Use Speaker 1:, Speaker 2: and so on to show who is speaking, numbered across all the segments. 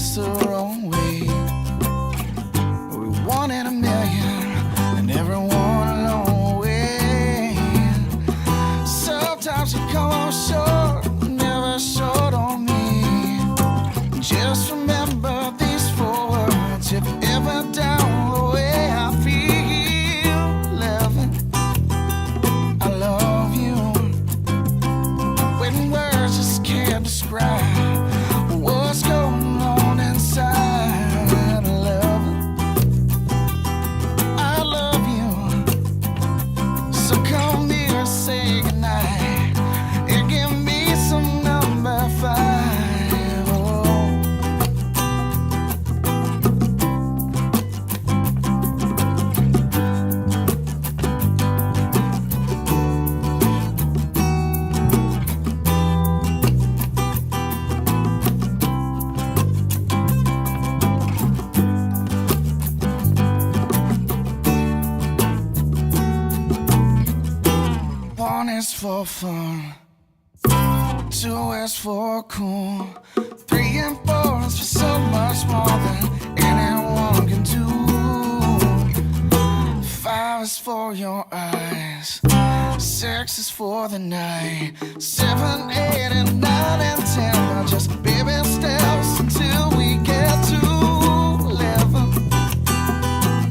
Speaker 1: us the wrong way. We one in a million, and everyone along the way. Sometimes you come on short, never short on me. Just remember these 4 words if you're ever down the way I feel. Loving, I love you. When words just can't describe what's going on inside. I love you. So come here and say goodnight and give me some number 5. Oh. One is for fun, 2 is for cool, 3 and 4 is for so much more than anyone can do. 5 is for your eyes, 6 is for the night, 7, 8, and 9, and 10 are just baby steps until we get to 11.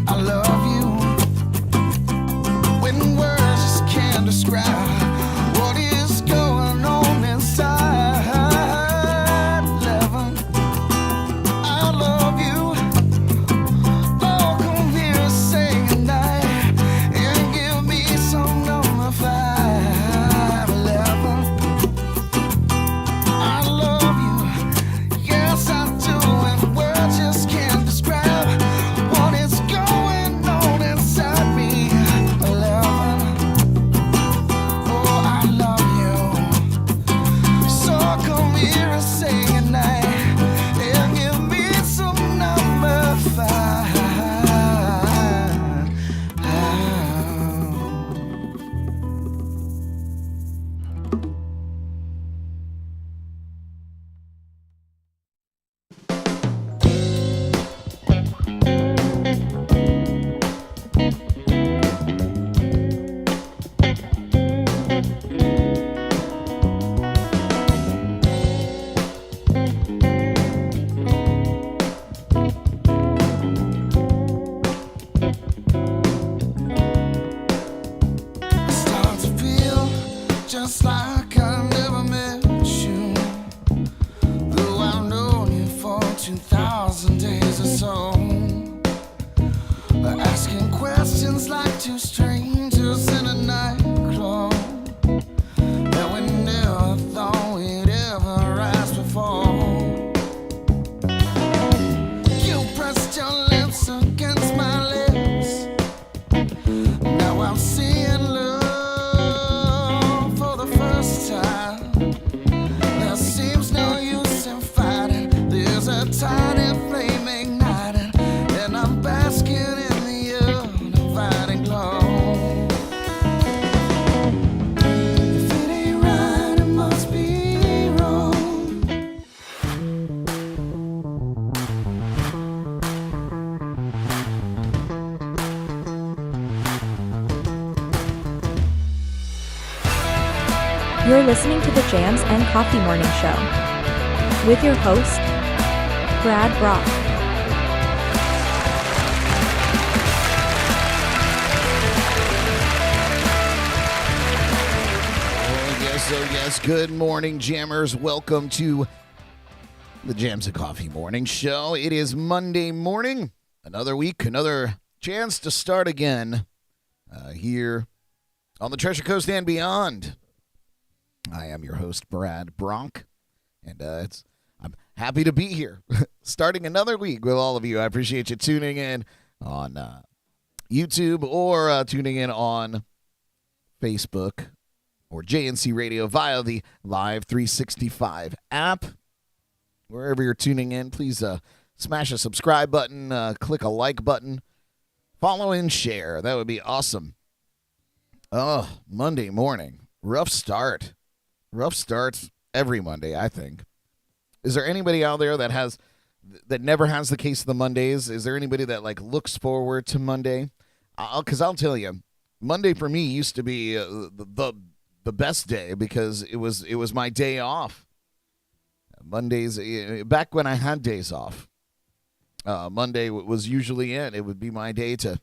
Speaker 1: I love you. When words just can't describe what is going on inside. 11, I love you. Oh, come here and say goodnight and give me some number 5. 11, I love you. Yes, I do. And words just can't describe what is going on inside me. 11, oh, I love you. So come here and say goodnight and give me some number 5. I start to feel just like I never met you. Though I've known you for 2,000 days or so. Asking questions like 2 strangers in a nightclub that we never thought we'd ever ask before. You pressed your lips against my lips. Now I'm seeing love for the first time. There seems no use in fighting. There's a tiny flame igniting, and I'm basking in the uninviting glow. If it ain't right, it must be wrong.
Speaker 2: You're listening to the Jams and Coffee Morning Show with your host, Brad Brock.
Speaker 3: Oh, yes. Good morning, Jammers. Welcome to the Jams and Coffee Morning Show. It is Monday morning. Another week, another chance to start again here on the Treasure Coast and beyond. I am your host, Brad Bronk, and I'm happy to be here, starting another week with all of you. I appreciate you tuning in on YouTube or tuning in on Facebook or JNC Radio via the Live365 app. Wherever you're tuning in, please smash a subscribe button, click a like button, follow and share. That would be awesome. Oh, Monday morning. Rough start. Rough starts every Monday, I think. Is there anybody out there that has that never has the case of the Mondays? Is there anybody that like looks forward to Monday? Because I'll tell you, Monday for me used to be the best day because it was my day off. Mondays, back when I had days off, Monday was usually it. It would be my day to,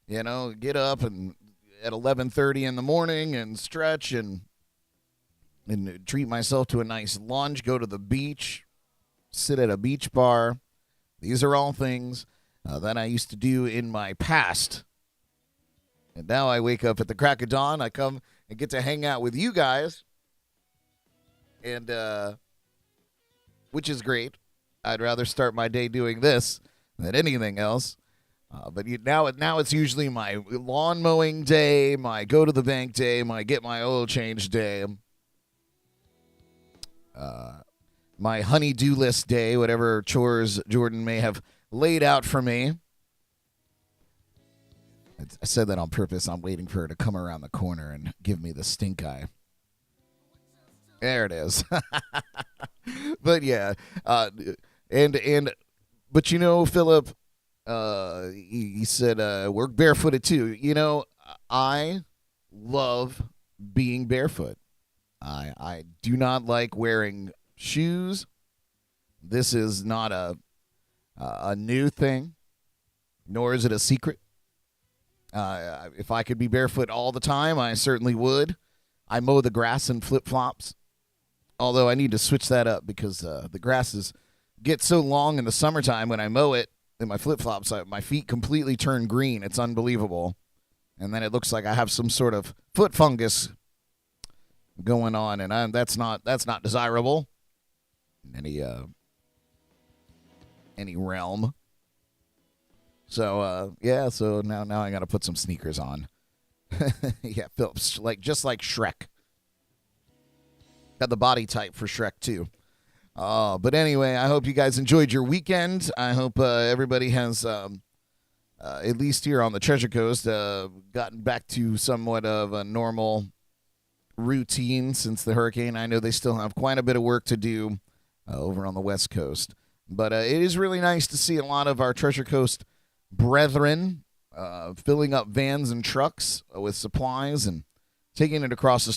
Speaker 3: get up and at 11:30 in the morning and stretch and treat myself to a nice lunch, go to the beach, sit at a beach bar. These are all things that I used to do in my past. And now I wake up at the crack of dawn. I come and get to hang out with you guys, and which is great. I'd rather start my day doing this than anything else. But now it's usually my lawn mowing day, my go to the bank day, my get my oil change day, my honey-do list day, whatever chores Jordan may have laid out for me. I said that on purpose. I'm waiting for her to come around the corner and give me the stink eye. There it is. But yeah, but Philip, he said we're barefooted too. I love being barefoot. I do not like wearing shoes. This is not a new thing, nor is it a secret. If I could be barefoot all the time, I certainly would. I mow the grass in flip-flops, although I need to switch that up because the grasses get so long in the summertime when I mow it in my flip-flops, my feet completely turn green. It's unbelievable. And then it looks like I have some sort of foot fungus going on, and that's not desirable in any realm. So so now I got to put some sneakers on. Yeah, Phillips, just like Shrek. Got the body type for Shrek too. But anyway, I hope you guys enjoyed your weekend. I hope everybody has, at least here on the Treasure Coast, gotten back to somewhat of a normal routine since the hurricane. I know they still have quite a bit of work to do over on the West Coast. But it is really nice to see a lot of our Treasure Coast brethren filling up vans and trucks with supplies and taking it across the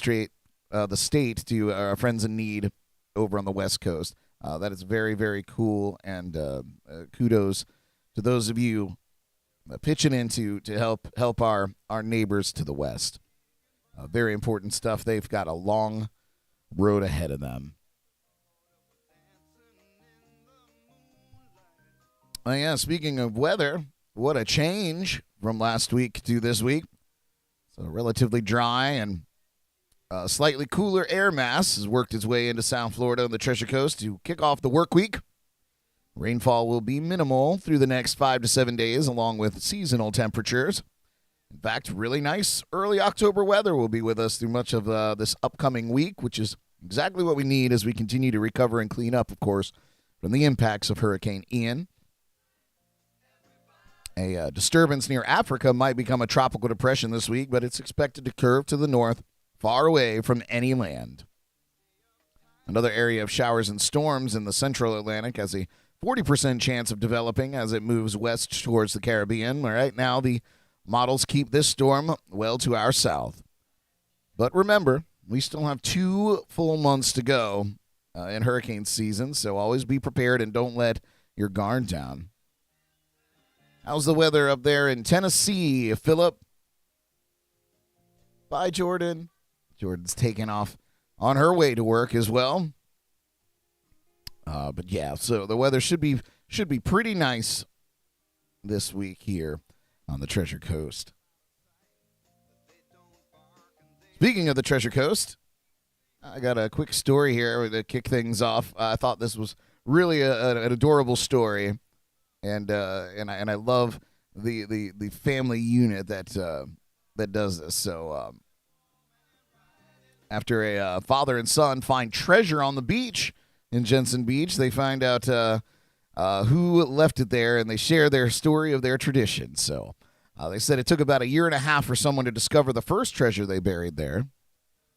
Speaker 3: state to our friends in need over on the West Coast. That is very, very cool, and kudos to those of you pitching in to help our neighbors to the west. Very important stuff. They've got a long road ahead of them. Oh, yeah, speaking of weather, what a change from last week to this week. So relatively dry and slightly cooler air mass has worked its way into South Florida and the Treasure Coast to kick off the work week. Rainfall will be minimal through the next 5 to 7 days, along with seasonal temperatures. In fact, really nice early October weather will be with us through much of this upcoming week, which is exactly what we need as we continue to recover and clean up, of course, from the impacts of Hurricane Ian. A disturbance near Africa might become a tropical depression this week, but it's expected to curve to the north, far away from any land. Another area of showers and storms in the central Atlantic has a 40% chance of developing as it moves west towards the Caribbean. Right now, the models keep this storm well to our south. But remember, we still have 2 full months to go in hurricane season, so always be prepared and don't let your guard down. How's the weather up there in Tennessee, Philip? Bye, Jordan. Jordan's taking off on her way to work as well. But yeah, so the weather should be pretty nice this week here on the Treasure Coast. Speaking of the Treasure Coast, I got a quick story here to kick things off. I thought this was really an adorable story. And I love the family unit that does this. So after a father and son find treasure on the beach in Jensen Beach, they find out who left it there, and they share their story of their tradition. So they said it took about 1.5 years for someone to discover the first treasure they buried there.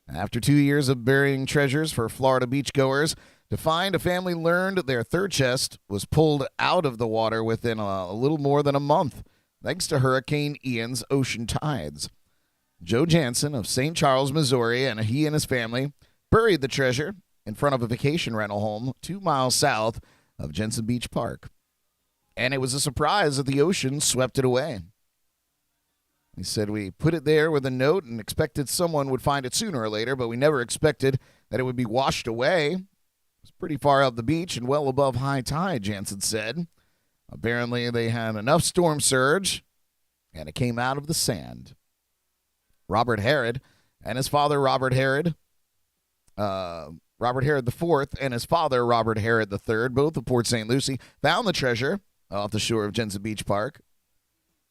Speaker 3: After 2 years of burying treasures for Florida beachgoers to find, a family learned their third chest was pulled out of the water within a little more than a month, thanks to Hurricane Ian's ocean tides. Joe Jansen of St. Charles, Missouri, and he and his family buried the treasure in front of a vacation rental home 2 miles south of Jensen Beach Park. And it was a surprise that the ocean swept it away. He said, "We put it there with a note and expected someone would find it sooner or later, but we never expected that it would be washed away. It was pretty far out the beach and well above high tide," Jansen said. Apparently, they had enough storm surge, and it came out of the sand. Robert Harrod and his father, Robert Harrod IV, and his father, Robert Harrod III, both of Port St. Lucie, found the treasure off the shore of Jensen Beach Park.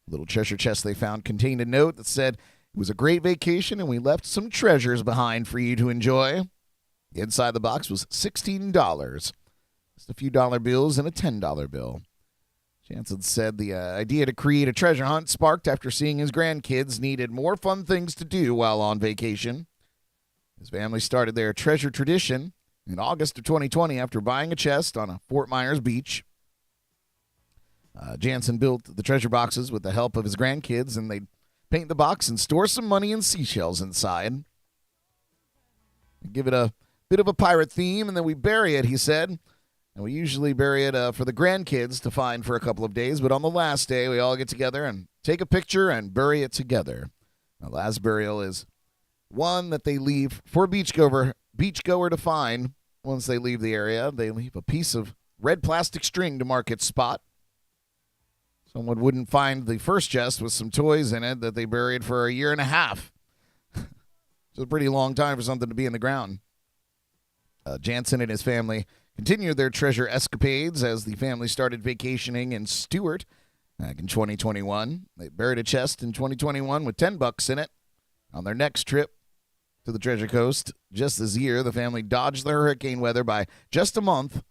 Speaker 3: The little treasure chest they found contained a note that said, "It was a great vacation and we left some treasures behind for you to enjoy." Inside the box was $16, just a few dollar bills and a $10 bill. Jansen said the idea to create a treasure hunt sparked after seeing his grandkids needed more fun things to do while on vacation. His family started their treasure tradition in August of 2020 after buying a chest on a Fort Myers beach. Jansen built the treasure boxes with the help of his grandkids, and they'd paint the box and store some money and seashells inside. Give it a bit of a pirate theme, and then we bury it, he said. And we usually bury it for the grandkids to find for a couple of days, but on the last day, we all get together and take a picture and bury it together. The last burial is one that they leave for a beachgoer to find. Once they leave the area, they leave a piece of red plastic string to mark its spot. Someone wouldn't find the first chest with some toys in it that they buried for a year and a half. It's a pretty long time for something to be in the ground. Jansen and his family continued their treasure escapades as the family started vacationing in Stewart back in 2021. They buried a chest in 2021 with $10 in it. On their next trip to the Treasure Coast just this year, the family dodged the hurricane weather by just a month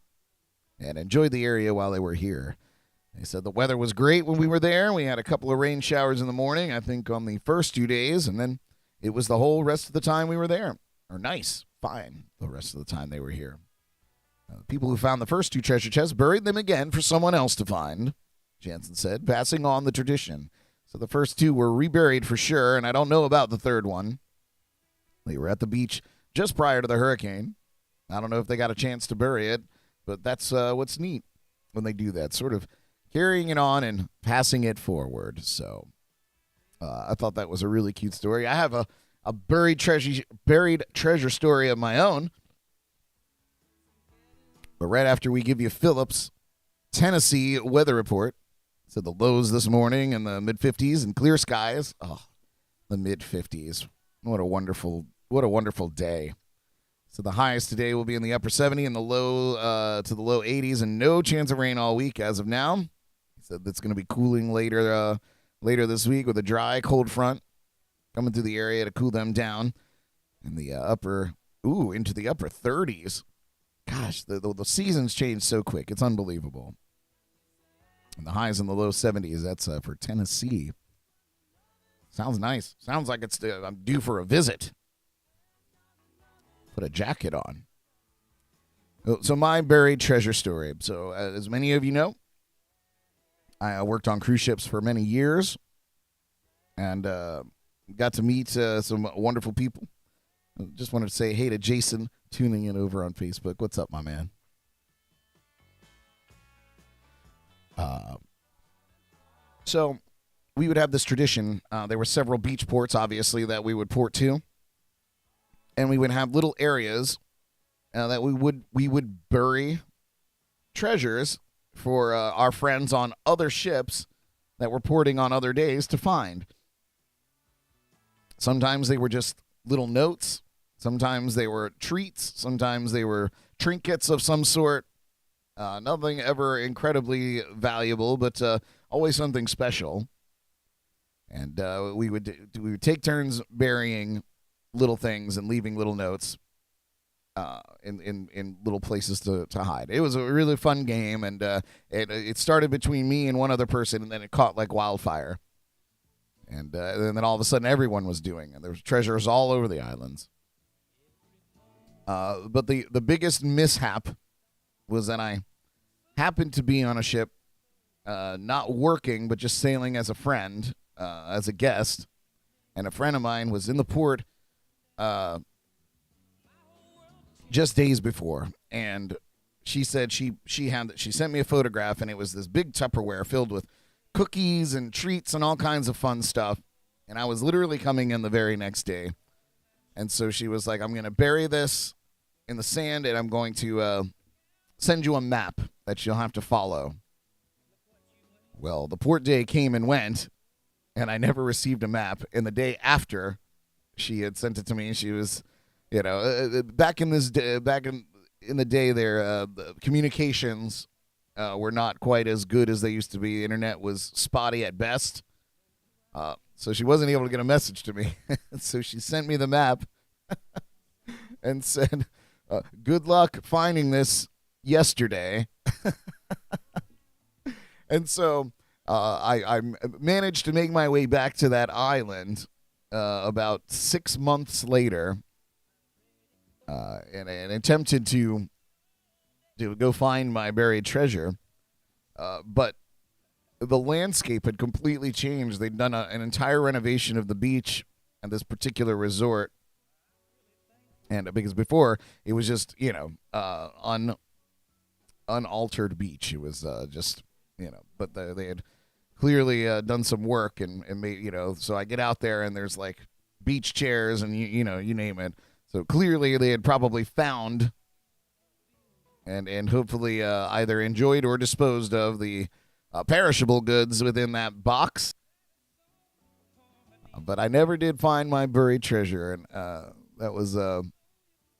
Speaker 3: and enjoyed the area while they were here. They said the weather was great when we were there. We had a couple of rain showers in the morning, I think, on the first 2 days, and then it was the whole rest of the time we were there. Or nice, fine, the rest of the time they were here. The people who found the first 2 treasure chests buried them again for someone else to find, Jansen said, passing on the tradition. So the first 2 were reburied for sure, and I don't know about the third one. They were at the beach just prior to the hurricane. I don't know if they got a chance to bury it, but that's what's neat when they do that, sort of carrying it on and passing it forward. So I thought that was a really cute story. I have a buried treasure story of my own. But right after we give you Philip's Tennessee weather report, so the lows this morning in the mid-50s and clear skies. Oh, the mid-50s. What a wonderful day. So the highest today will be in the upper 70 and the low to the low 80s, and no chance of rain all week as of now. He said that's going to be cooling later this week with a dry, cold front coming through the area to cool them down in the into the upper 30s. Gosh, the seasons change so quick. It's unbelievable. And the highs in the low 70s, that's for Tennessee. Sounds nice. Sounds like I'm due for a visit. Put a jacket on. So my buried treasure story. So as many of you know, I worked on cruise ships for many years and got to meet some wonderful people. I just wanted to say hey to Jason tuning in over on Facebook. What's up, my man? So we would have this tradition. There were several beach ports, obviously, that we would port to. And we would have little areas that we would bury treasures for our friends on other ships that were porting on other days to find. Sometimes they were just little notes. Sometimes they were treats. Sometimes they were trinkets of some sort. Nothing ever incredibly valuable, but always something special. And we would take turns burying little things and leaving little notes in little places to hide. It was a really fun game, and it started between me and one other person, and then it caught like wildfire. And then all of a sudden everyone was doing it. There was treasures all over the islands. But the biggest mishap was that I happened to be on a ship, not working, but just sailing as a friend, as a guest. And a friend of mine was in the port just days before. And she said she sent me a photograph, and it was this big Tupperware filled with cookies and treats and all kinds of fun stuff. And I was literally coming in the very next day. And so she was like, I'm going to bury this in the sand, and I'm going to send you a map that you'll have to follow. Well, the port day came and went, and I never received a map. And the day after she had sent it to me, she was, back in the day there, the communications were not quite as good as they used to be. The internet was spotty at best. So she wasn't able to get a message to me. So she sent me the map and said, good luck finding this yesterday. And so I managed to make my way back to that island about 6 months later and attempted to go find my buried treasure. But the landscape had completely changed. They'd done an entire renovation of the beach at this particular resort. And because before, it was just, unaltered beach. It was just, but they had clearly done some work and made, so I get out there and there's like beach chairs and, you name it. So clearly they had probably found and hopefully either enjoyed or disposed of the perishable goods within that box. But I never did find my buried treasure, and that was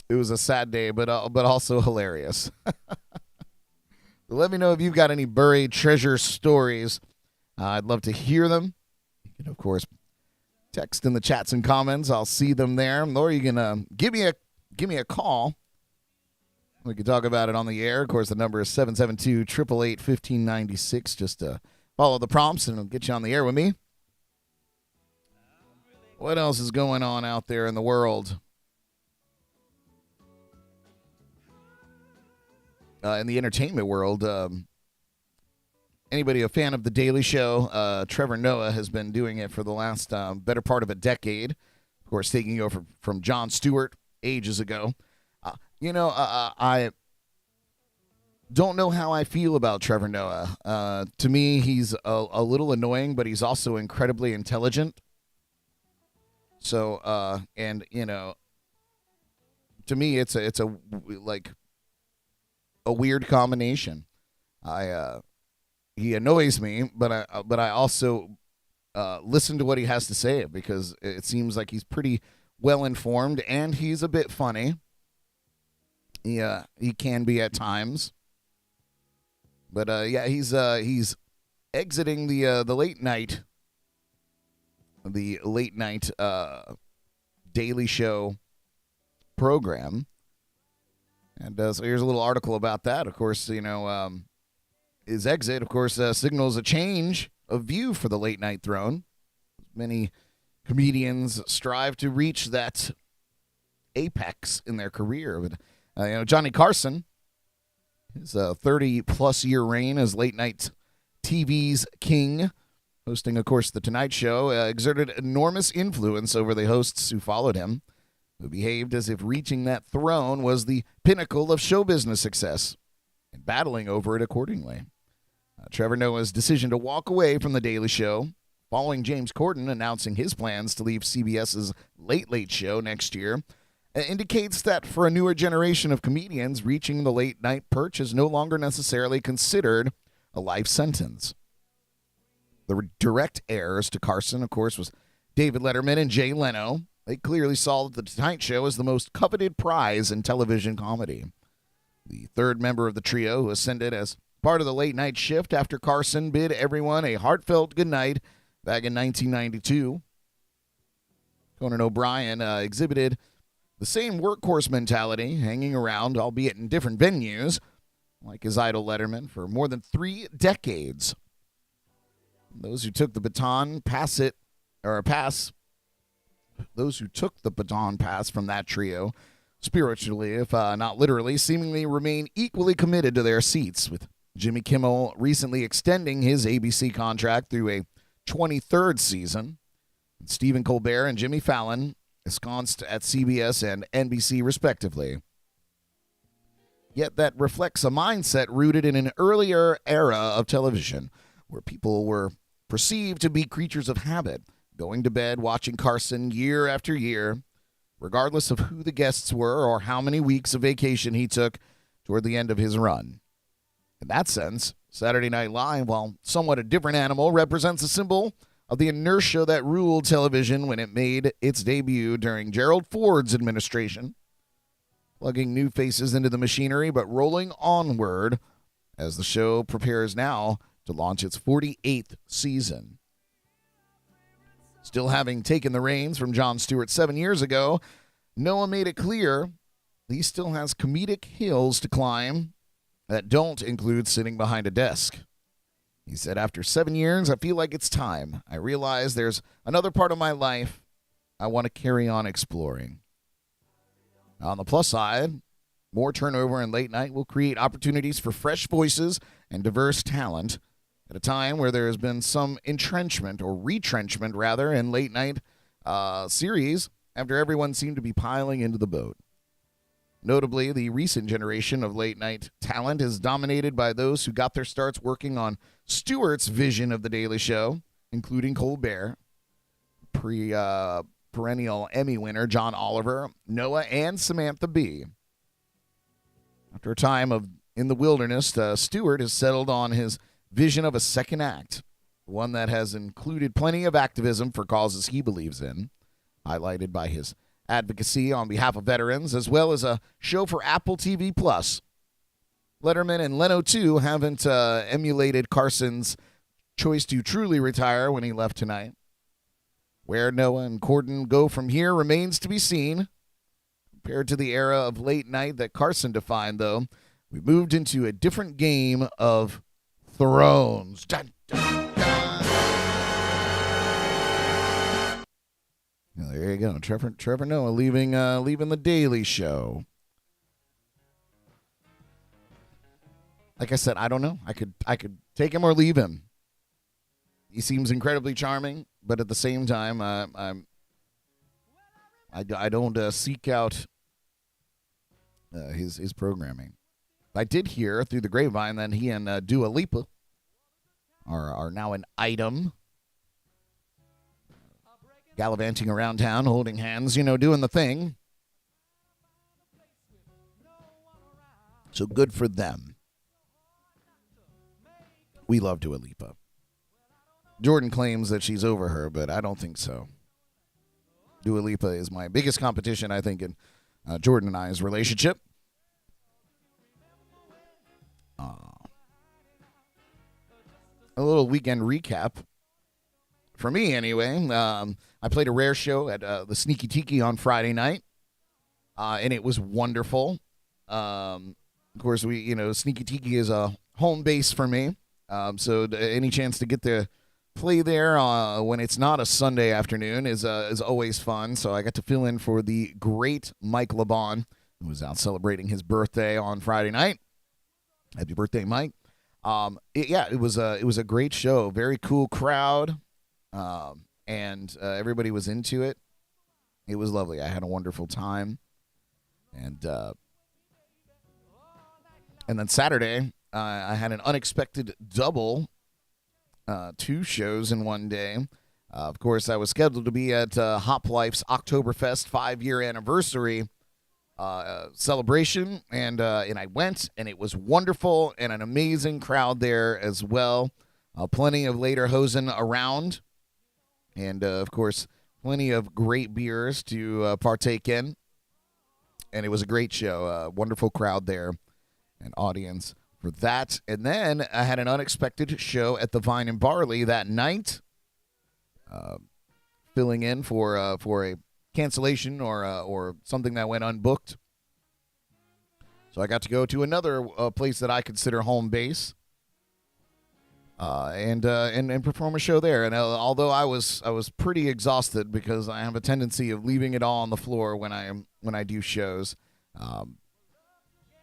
Speaker 3: it was a sad day, but also hilarious. Let me know if you've got any buried treasure stories. I'd love to hear them. You can, of course, text in the chats and comments. I'll see them there. Or you can give me a call. We can talk about it on the air. Of course, the number is 772-888-1596. Just follow the prompts, and it'll get you on the air with me. What else is going on out there in the world? In the entertainment world, anybody a fan of The Daily Show? Trevor Noah has been doing it for the last better part of a decade. Of course, taking over from Jon Stewart ages ago. I don't know how I feel about Trevor Noah. To me, he's a little annoying, but he's also incredibly intelligent. So, to me, it's a weird combination. He annoys me, but I also listen to what he has to say because it seems like he's pretty well informed and he's a bit funny. Yeah, he can be at times. But he's exiting the late night Daily Show program. And so here's a little article about that. Of course, his exit, of course, signals a change of view for the late night throne. Many comedians strive to reach that apex in their career. But Johnny Carson, his 30-plus year reign as late night TV's king, hosting, of course, The Tonight Show, exerted enormous influence over the hosts who followed him, who behaved as if reaching that throne was the pinnacle of show business success, and battling over it accordingly. Trevor Noah's decision to walk away from The Daily Show, following James Corden announcing his plans to leave CBS's Late Late Show next year, indicates that for a newer generation of comedians, reaching the late-night perch is no longer necessarily considered a life sentence. The direct heirs to Carson, of course, was David Letterman and Jay Leno. They clearly saw that The Tonight Show as the most coveted prize in television comedy. The third member of the trio, who ascended as part of the late-night shift after Carson bid everyone a heartfelt goodnight back in 1992. Conan O'Brien exhibited the same workhorse mentality, hanging around, albeit in different venues, like his idol Letterman, for more than 3 decades. Those who took the baton those who took the baton pass from that trio spiritually, if not literally, seemingly remain equally committed to their seats, with Jimmy Kimmel recently extending his ABC contract through a 23rd season. Stephen Colbert and Jimmy Fallon ensconced at CBS and NBC, respectively. Yet that reflects a mindset rooted in an earlier era of television, where people were perceived to be creatures of habit, going to bed watching Carson year after year, regardless of who the guests were or how many weeks of vacation he took toward the end of his run. In that sense, Saturday Night Live, while somewhat a different animal, represents a symbol of the inertia that ruled television when it made its debut during Gerald Ford's administration, plugging new faces into the machinery but rolling onward as the show prepares now to launch its 48th season. Still having taken the reins from Jon Stewart 7 years ago, Noah made it clear he still has comedic hills to climb that don't include sitting behind a desk. He said, "After 7 years, I feel like it's time. I realize there's another part of my life I want to carry on exploring." On the plus side, more turnover in late night will create opportunities for fresh voices and diverse talent at a time where there has been some entrenchment, or retrenchment rather, in late night series after everyone seemed to be piling into the boat. Notably, the recent generation of late-night talent is dominated by those who got their starts working on Stewart's vision of The Daily Show, including Colbert, perennial Emmy winner John Oliver, Noah, and Samantha Bee. After a time in the wilderness, Stewart has settled on his vision of a second act, one that has included plenty of activism for causes he believes in, highlighted by his advocacy on behalf of veterans, as well as a show for Apple TV+. Letterman and Leno, too, haven't emulated Carson's choice to truly retire when he left tonight. Where Noah and Corden go from here remains to be seen. Compared to the era of late night that Carson defined, though, we moved into a different game of Thrones. Dun, dun, dun. Well, there you go. Trevor Noah leaving The Daily Show. Like I said, I don't know. I could take him or leave him. He seems incredibly charming, but at the same time, I don't seek out his programming. I did hear through the grapevine that he and Dua Lipa are now an item, gallivanting around town, holding hands, doing the thing. So good for them. We love Dua Lipa. Jordan claims that she's over her, but I don't think so. Dua Lipa is my biggest competition, I think, in Jordan and I's relationship. A little weekend recap. For me, anyway, I played a rare show at the Sneaky Tiki on Friday night, and it was wonderful. Of course, Sneaky Tiki is a home base for me, so any chance to get to play there when it's not a Sunday afternoon is always fun. So I got to fill in for the great Mike LeBon, who was out celebrating his birthday on Friday night. Happy birthday, Mike! It was a great show, very cool crowd. And everybody was into it. It was lovely. I had a wonderful time. And then Saturday, I had an unexpected double, 2 shows in one day. Of course, I was scheduled to be at Hop Life's Oktoberfest 5-year anniversary celebration, and I went, and it was wonderful, and an amazing crowd there as well. Plenty of lederhosen around. And, of course, plenty of great beers to partake in. And it was a great show. Wonderful crowd there and audience for that. And then I had an unexpected show at the Vine and Barley that night, filling in for a cancellation or something that went unbooked. So I got to go to another place that I consider home base. and perform a show there. And although I was pretty exhausted because I have a tendency of leaving it all on the floor when I do shows,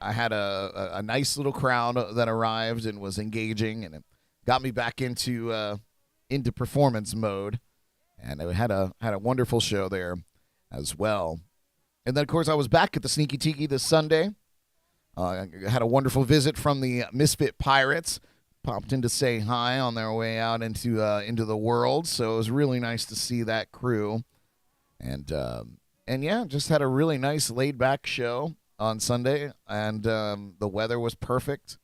Speaker 3: I had a nice little crowd that arrived and was engaging, and it got me back into performance mode. And I had a wonderful show there as well. And then, of course, I was back at the Sneaky Tiki this Sunday. I had a wonderful visit from the Misfit Pirates. Popped in to say hi on their way out into the world. So it was really nice to see that crew. And yeah, just had a really nice laid-back show on Sunday. And the weather was perfect.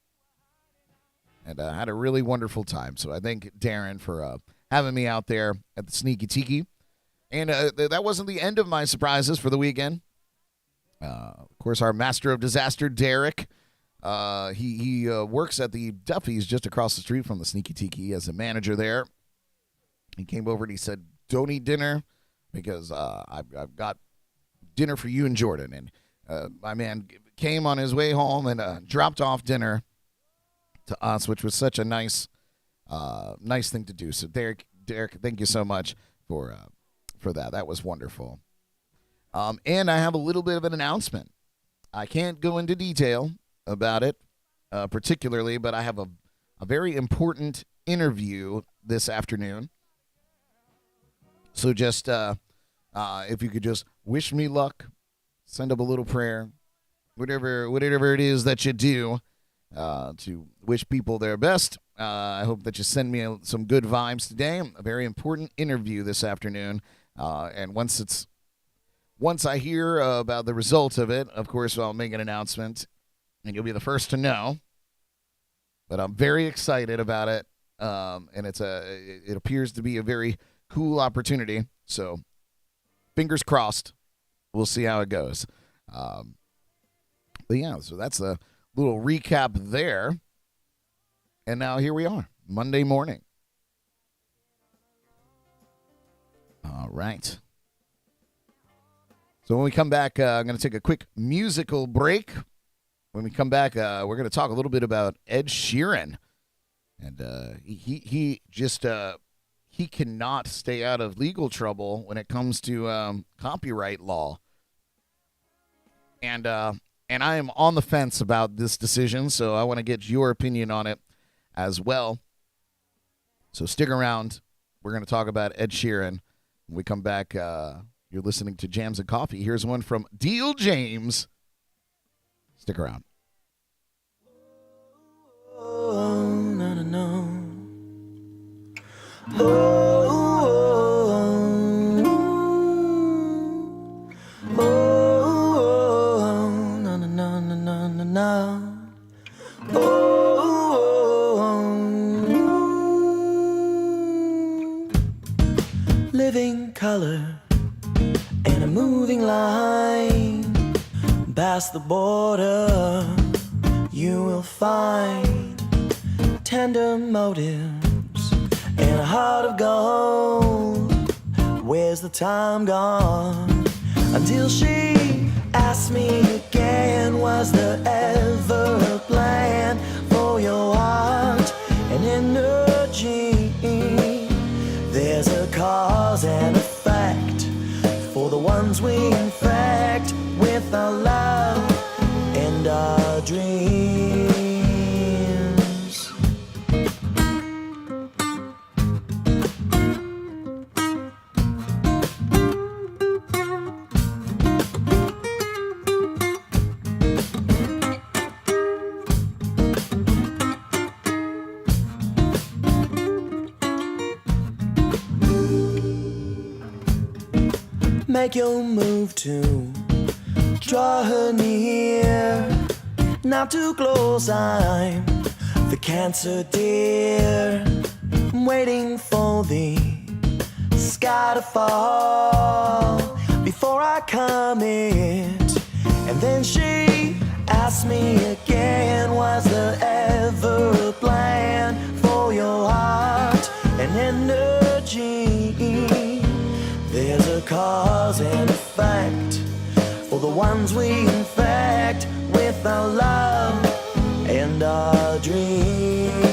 Speaker 3: And I had a really wonderful time. So I thank Darren for having me out there at the Sneaky Tiki. And that wasn't the end of my surprises for the weekend. Of course, our master of disaster, Derek, he works at the Duffy's just across the street from the Sneaky Tiki as a manager there. He came over and he said, "Don't eat dinner because I've got dinner for you and Jordan." And my man came on his way home and dropped off dinner to us, which was such a nice thing to do. So Derek, thank you so much for that. That was wonderful. And I have a little bit of an announcement. I can't go into detail about it particularly, but I have a very important interview this afternoon. So just if you could just wish me luck, send up a little prayer, whatever it is that you do to wish people their best. I hope that you send me some good vibes today. A very important interview this afternoon. And once I hear about the results of it, of course, I'll make an announcement, and you'll be the first to know. But I'm very excited about it, and it appears to be a very cool opportunity. So, fingers crossed. We'll see how it goes. But yeah, so that's a little recap there. And now here we are, Monday morning. All right. So when we come back, I'm going to take a quick musical break. When we come back, we're going to talk a little bit about Ed Sheeran. And he cannot stay out of legal trouble when it comes to copyright law. And I am on the fence about this decision, so I want to get your opinion on it as well. So stick around. We're going to talk about Ed Sheeran. When we come back, you're listening to Jams and Coffee. Here's one from Deal James. Stick around.
Speaker 1: Oh, no, no, no. Oh, no, no, no, no, no, no, no. Living color and a moving line. Past the border, you will find tender motives and a heart of gold. Where's the time gone? Until she asked me again, was there ever a plan for your heart and energy? There's a cause and effect for the ones we infect with our love and our dreams. Make your move to draw her near, not too close, I'm the cancer deer. I'm waiting for the sky to fall before I commit. And then she asked me again, was there ever a plan for your heart and energy? There's a cause and effect for the ones we infect with our love and our dreams.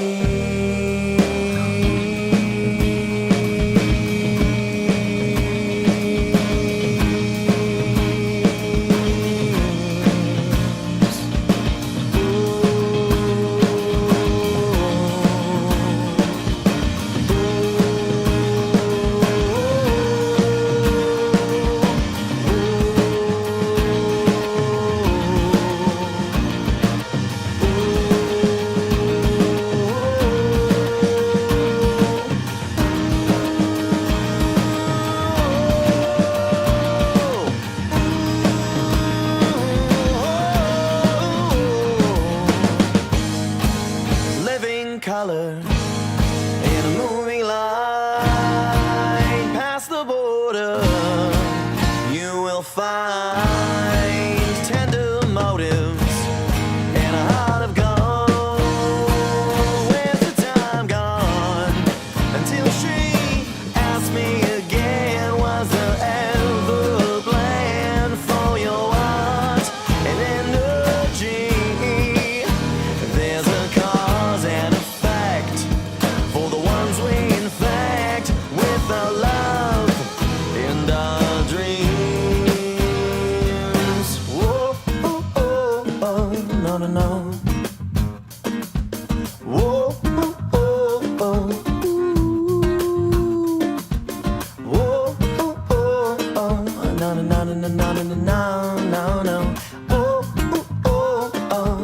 Speaker 1: no, no, no. Oh, oh, oh, oh.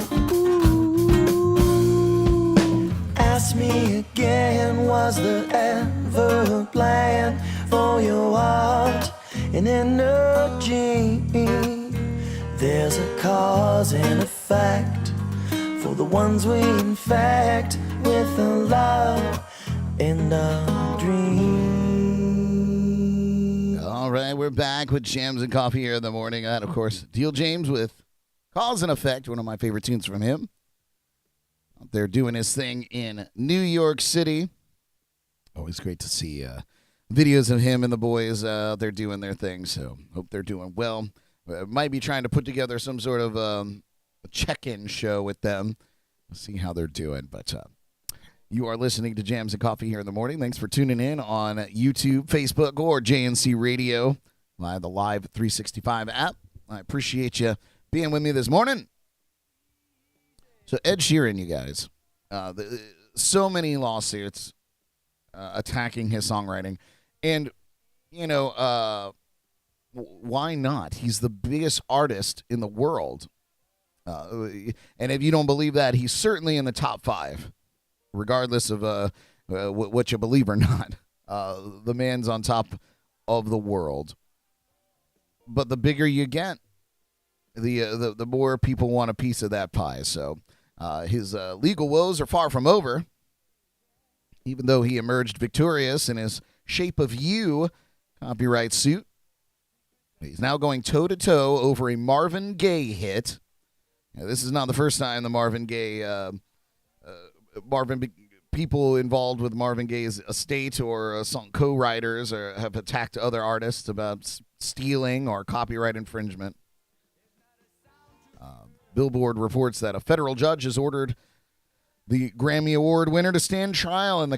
Speaker 1: Ooh. Ask me again, was there ever a plan for your heart and energy? There's a cause and effect for the ones we infect with a love and a dream.
Speaker 3: All right, we're back with Jams and Coffee here in the morning. And, of course, Deal James with Cause and Effect, one of my favorite tunes from him. Out there doing his thing in New York City. Always great to see videos of him and the boys out there doing their thing, so hope they're doing well. Might be trying to put together some sort of a check-in show with them. We'll see how they're doing, but you are listening to Jams and Coffee here in the morning. Thanks for tuning in on YouTube, Facebook, or JNC Radio, the LIVE365 app. I appreciate you being with me this morning. So Ed Sheeran, you guys, so many lawsuits attacking his songwriting, and why not? He's the biggest artist in the world, and if you don't believe that, he's certainly in the top 5. Regardless of what you believe or not, the man's on top of the world. But the bigger you get, the more people want a piece of that pie. So his legal woes are far from over. Even though he emerged victorious in his Shape of You copyright suit, he's now going toe-to-toe over a Marvin Gaye hit. Now, this is not the first time the Marvin Gaye... people involved with Marvin Gaye's estate or song co-writers have attacked other artists about stealing or copyright infringement. Billboard reports that a federal judge has ordered the Grammy Award winner to stand trial in the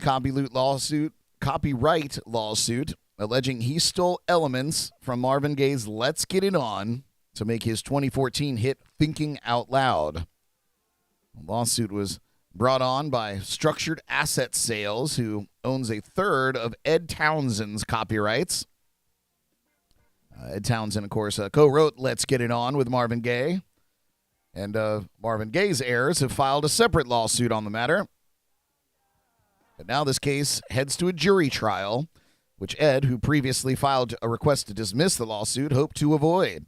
Speaker 3: copyright lawsuit, alleging he stole elements from Marvin Gaye's Let's Get It On to make his 2014 hit Thinking Out Loud. The lawsuit was brought on by Structured Asset Sales, who owns a third of Ed Townsend's copyrights. Ed Townsend, of course, co-wrote Let's Get It On with Marvin Gaye. And Marvin Gaye's heirs have filed a separate lawsuit on the matter. But now this case heads to a jury trial, which Ed, who previously filed a request to dismiss the lawsuit, hoped to avoid.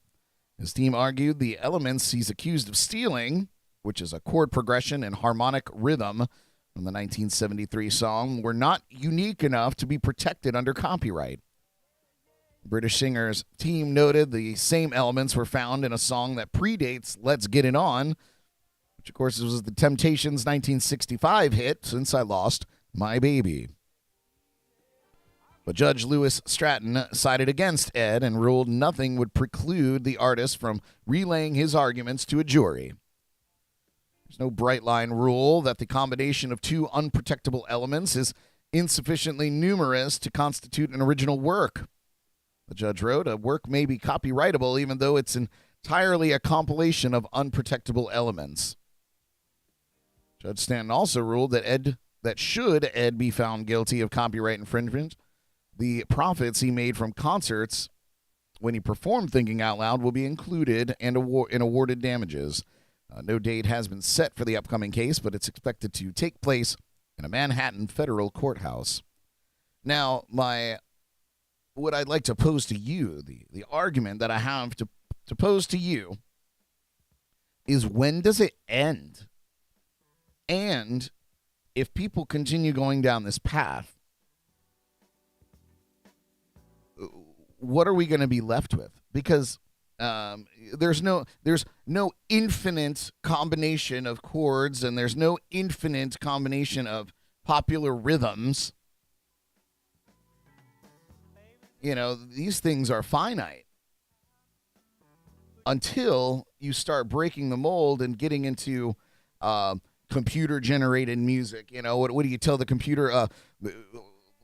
Speaker 3: His team argued the elements he's accused of stealing, which is a chord progression and harmonic rhythm from the 1973 song, were not unique enough to be protected under copyright. The British singer's team noted the same elements were found in a song that predates Let's Get It On, which, of course, was the Temptations' 1965 hit, Since I Lost My Baby. But Judge Lewis Stratton sided against Ed and ruled nothing would preclude the artist from relaying his arguments to a jury. There's no bright line rule that the combination of two unprotectable elements is insufficiently numerous to constitute an original work. The judge wrote, a work may be copyrightable even though it's entirely a compilation of unprotectable elements. Judge Stanton also ruled that should Ed be found guilty of copyright infringement, the profits he made from concerts when he performed Thinking Out Loud will be included and awarded damages. No date has been set for the upcoming case, but it's expected to take place in a Manhattan federal courthouse. Now, what I'd like to pose to you, the argument that I have to pose to you is, when does it end? And if people continue going down this path, what are we going to be left with? Because there's no infinite combination of chords, and there's no infinite combination of popular rhythms. These things are finite until you start breaking the mold and getting into computer-generated music. What do you tell the computer?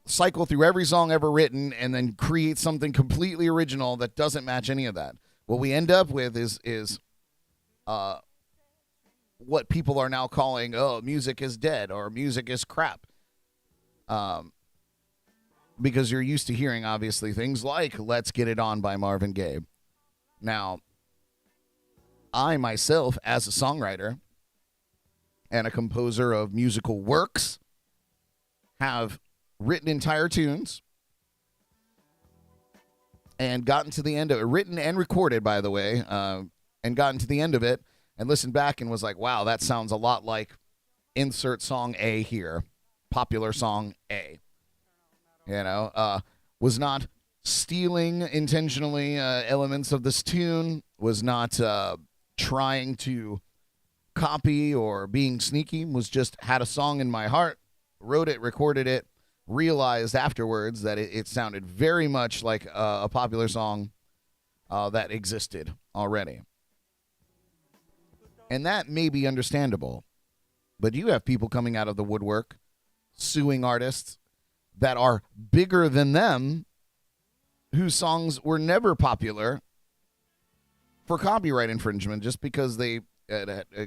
Speaker 3: Cycle through every song ever written and then create something completely original that doesn't match any of that. What we end up with is what people are now calling, music is dead or music is crap. Because you're used to hearing, obviously, things like Let's Get It On by Marvin Gaye. Now, I myself, as a songwriter and a composer of musical works, have written entire tunes and gotten to the end of it, written and recorded, by the way, and gotten to the end of it and listened back and was like, wow, that sounds a lot like insert song A here, popular song A. Was not stealing intentionally elements of this tune, was not trying to copy or being sneaky, was just had a song in my heart, wrote it, recorded it, realized afterwards that it sounded very much like a popular song that existed already. And that may be understandable, but you have people coming out of the woodwork suing artists that are bigger than them, whose songs were never popular, for copyright infringement just because they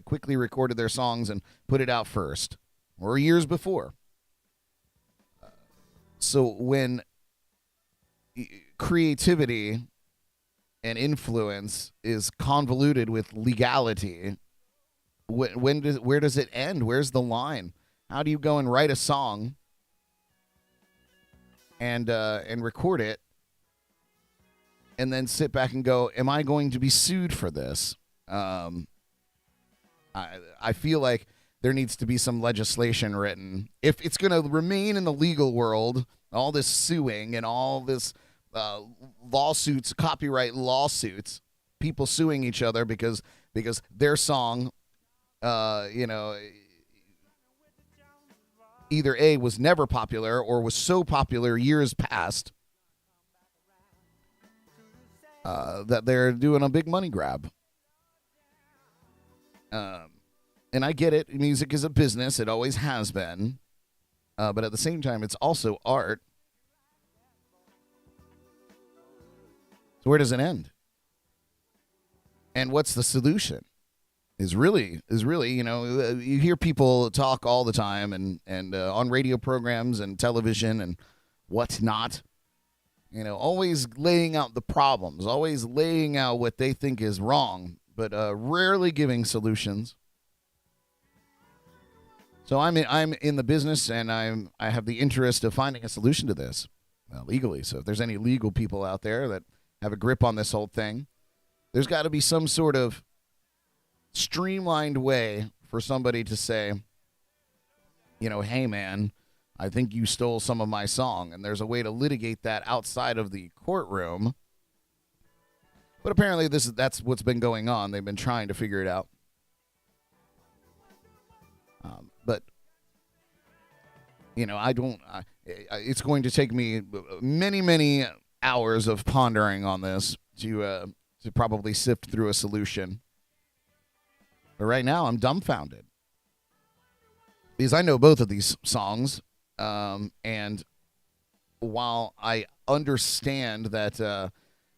Speaker 3: quickly recorded their songs and put it out first or years before. So when creativity and influence is convoluted with legality, where does it end? Where's the line? How do you go and write a song and record it and then sit back and go, am I going to be sued for this? I feel like there needs to be some legislation written. If it's going to remain in the legal world, all this suing and all this lawsuits, copyright lawsuits, people suing each other because their song, either A, was never popular or was so popular years past that they're doing a big money grab. And I get it. Music is a business. It always has been. But at the same time, it's also art. So where does it end? And what's the solution? Is really, you hear people talk all the time and on radio programs and television and whatnot. Always laying out the problems, always laying out what they think is wrong, but rarely giving solutions. So I'm in the business, and I have the interest of finding a solution to this legally. So if there's any legal people out there that have a grip on this whole thing, there's got to be some sort of streamlined way for somebody to say, hey man, I think you stole some of my song, and there's a way to litigate that outside of the courtroom. But apparently that's what's been going on. They've been trying to figure it out. But it's going to take me many, many hours of pondering on this to probably sift through a solution. But right now, I'm dumbfounded because I know both of these songs, and while I understand that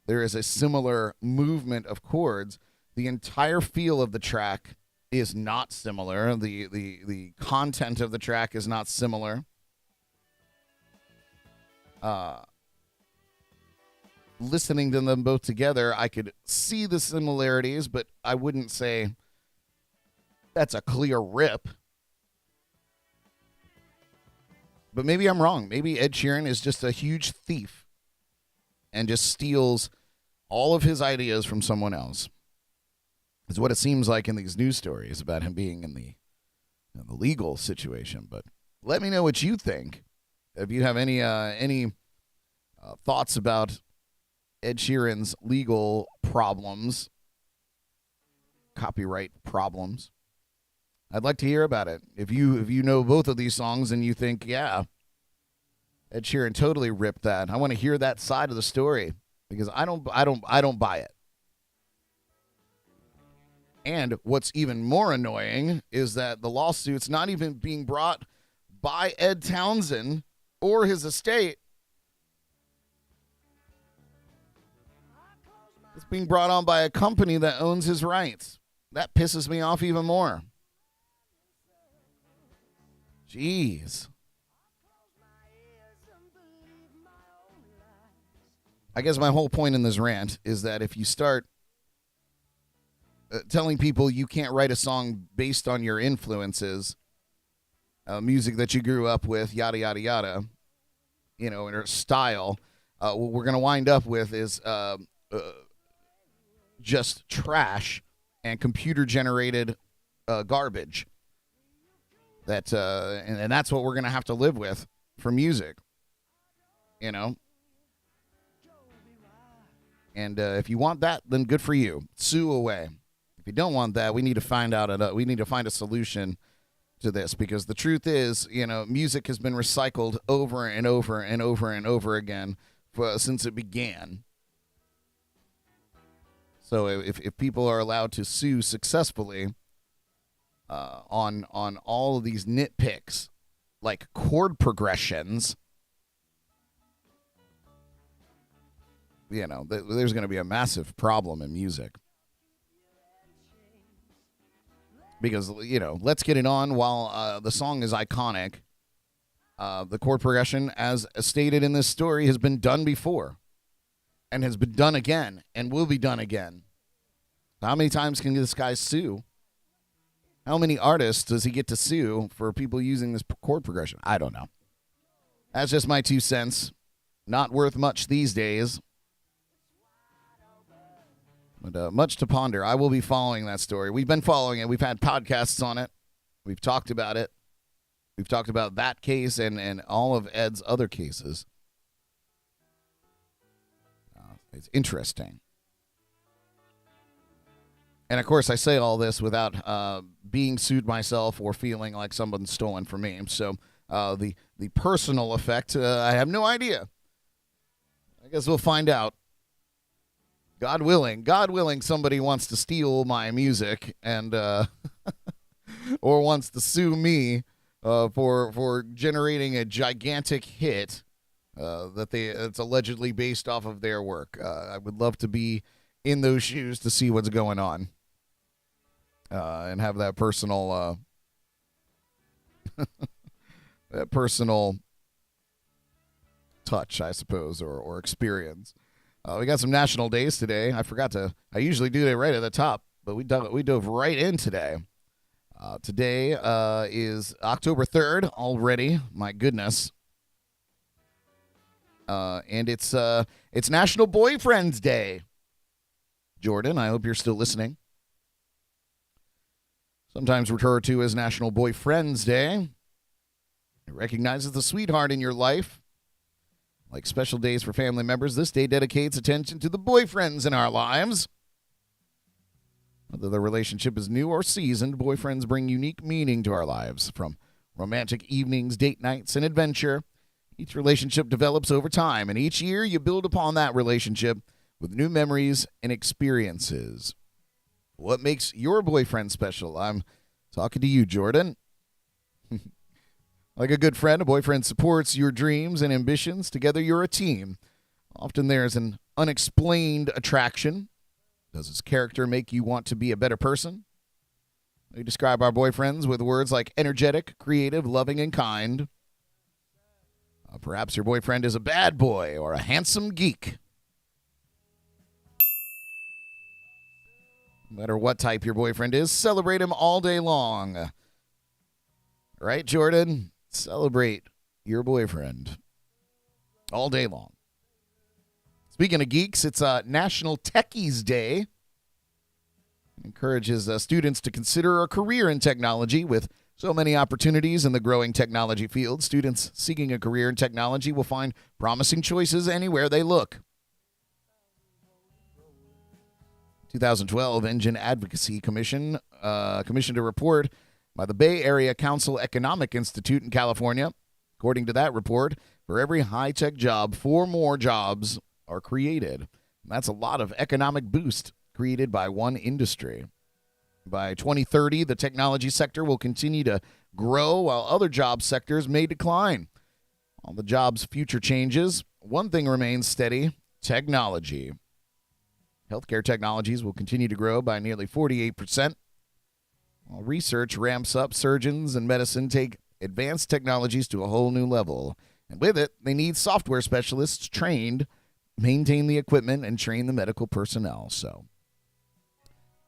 Speaker 3: there is a similar movement of chords, the entire feel of the track is not similar. The content of the track is not similar. Listening to them both together, I could see the similarities, but I wouldn't say that's a clear rip. But maybe I'm wrong. Maybe Ed Sheeran is just a huge thief and just steals all of his ideas from someone else. Is what it seems like in these news stories about him being in the legal situation. But let me know what you think. If you have any thoughts about Ed Sheeran's legal problems, copyright problems, I'd like to hear about it. If you know both of these songs and you think, yeah, Ed Sheeran totally ripped that, I want to hear that side of the story because I don't buy it. And what's even more annoying is that the lawsuit's not even being brought by Ed Townsend or his estate. It's being brought on by a company that owns his rights. That pisses me off even more. Jeez. I guess my whole point in this rant is that if you start telling people you can't write a song based on your influences, music that you grew up with, yada, yada, yada, or style, what we're going to wind up with is just trash and computer-generated garbage. And that's what we're going to have to live with for music, And if you want that, then good for you. Sue away. If you don't want that, we need to find a solution to this, because the truth is, music has been recycled over and over and over and over again since it began. So if people are allowed to sue successfully on all of these nitpicks, like chord progressions, there's going to be a massive problem in music. Because, let's get it on. While the song is iconic, the chord progression, as stated in this story, has been done before and has been done again and will be done again. How many times can this guy sue? How many artists does he get to sue for people using this chord progression? I don't know. That's just my 2 cents. Not worth much these days. But much to ponder. I will be following that story. We've been following it. We've had podcasts on it. We've talked about it. We've talked about that case and all of Ed's other cases. It's interesting. And, of course, I say all this without being sued myself or feeling like someone's stolen from me. So the personal effect, I have no idea. I guess we'll find out. God willing, somebody wants to steal my music and or wants to sue me for generating a gigantic hit that's allegedly based off of their work. I would love to be in those shoes to see what's going on and have that personal touch, I suppose, or experience. We got some national days today. I usually do that right at the top, but we dove right in today. Today is October 3rd already. My goodness. And it's National Boyfriend's Day. Jordan, I hope you're still listening. Sometimes referred to as National Boyfriend's Day. It recognizes the sweetheart in your life. Like special days for family members, this day dedicates attention to the boyfriends in our lives. Whether the relationship is new or seasoned, boyfriends bring unique meaning to our lives. From romantic evenings, date nights, and adventure, each relationship develops over time, and each year you build upon that relationship with new memories and experiences. What makes your boyfriend special? I'm talking to you, Jordan. Like a good friend, a boyfriend supports your dreams and ambitions. Together, you're a team. Often there's an unexplained attraction. Does his character make you want to be a better person? We describe our boyfriends with words like energetic, creative, loving, and kind. Perhaps your boyfriend is a bad boy or a handsome geek. No matter what type your boyfriend is, celebrate him all day long. Right, Jordan? Celebrate your boyfriend all day long. Speaking of geeks, it's National Techies Day. It encourages students to consider a career in technology. With so many opportunities in the growing technology field, students seeking a career in technology will find promising choices anywhere they look. 2012 Engine Advocacy Commission commissioned a report by the Bay Area Council Economic Institute in California. According to that report, for every high-tech job, 4 more jobs are created. And that's a lot of economic boost created by one industry. By 2030, the technology sector will continue to grow while other job sectors may decline. While the job's future changes, one thing remains steady: technology. Healthcare technologies will continue to grow by nearly 48%. While research ramps up, surgeons and medicine take advanced technologies to a whole new level. And with it, they need software specialists trained, maintain the equipment, and train the medical personnel. So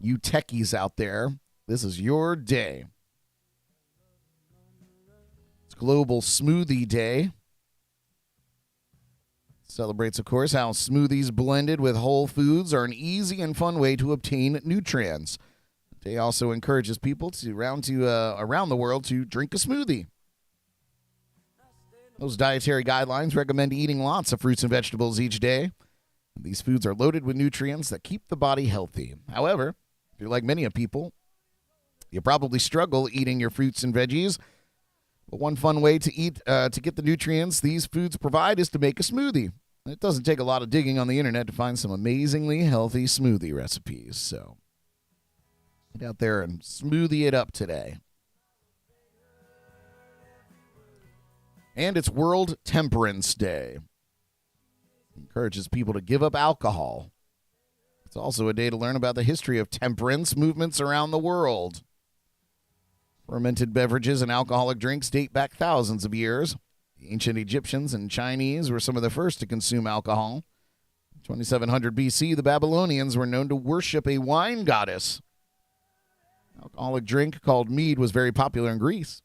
Speaker 3: You techies out there, this is your day. It's Global Smoothie Day. Celebrates, of course, how smoothies blended with whole foods are an easy and fun way to obtain nutrients. The day also encourages people around the world to drink a smoothie. Those dietary guidelines recommend eating lots of fruits and vegetables each day. These foods are loaded with nutrients that keep the body healthy. However, if you're like many people, you probably struggle eating your fruits and veggies. But one fun way to eat to get the nutrients these foods provide is to make a smoothie. It doesn't take a lot of digging on the internet to find some amazingly healthy smoothie recipes. So get out there and smoothie it up today. And it's World Temperance Day. It encourages people to give up alcohol. It's also a day to learn about the history of temperance movements around the world. Fermented beverages and alcoholic drinks date back thousands of years. The ancient Egyptians and Chinese were some of the first to consume alcohol. In 2700 BC, the Babylonians were known to worship a wine goddess. An alcoholic drink called mead was very popular in Greece.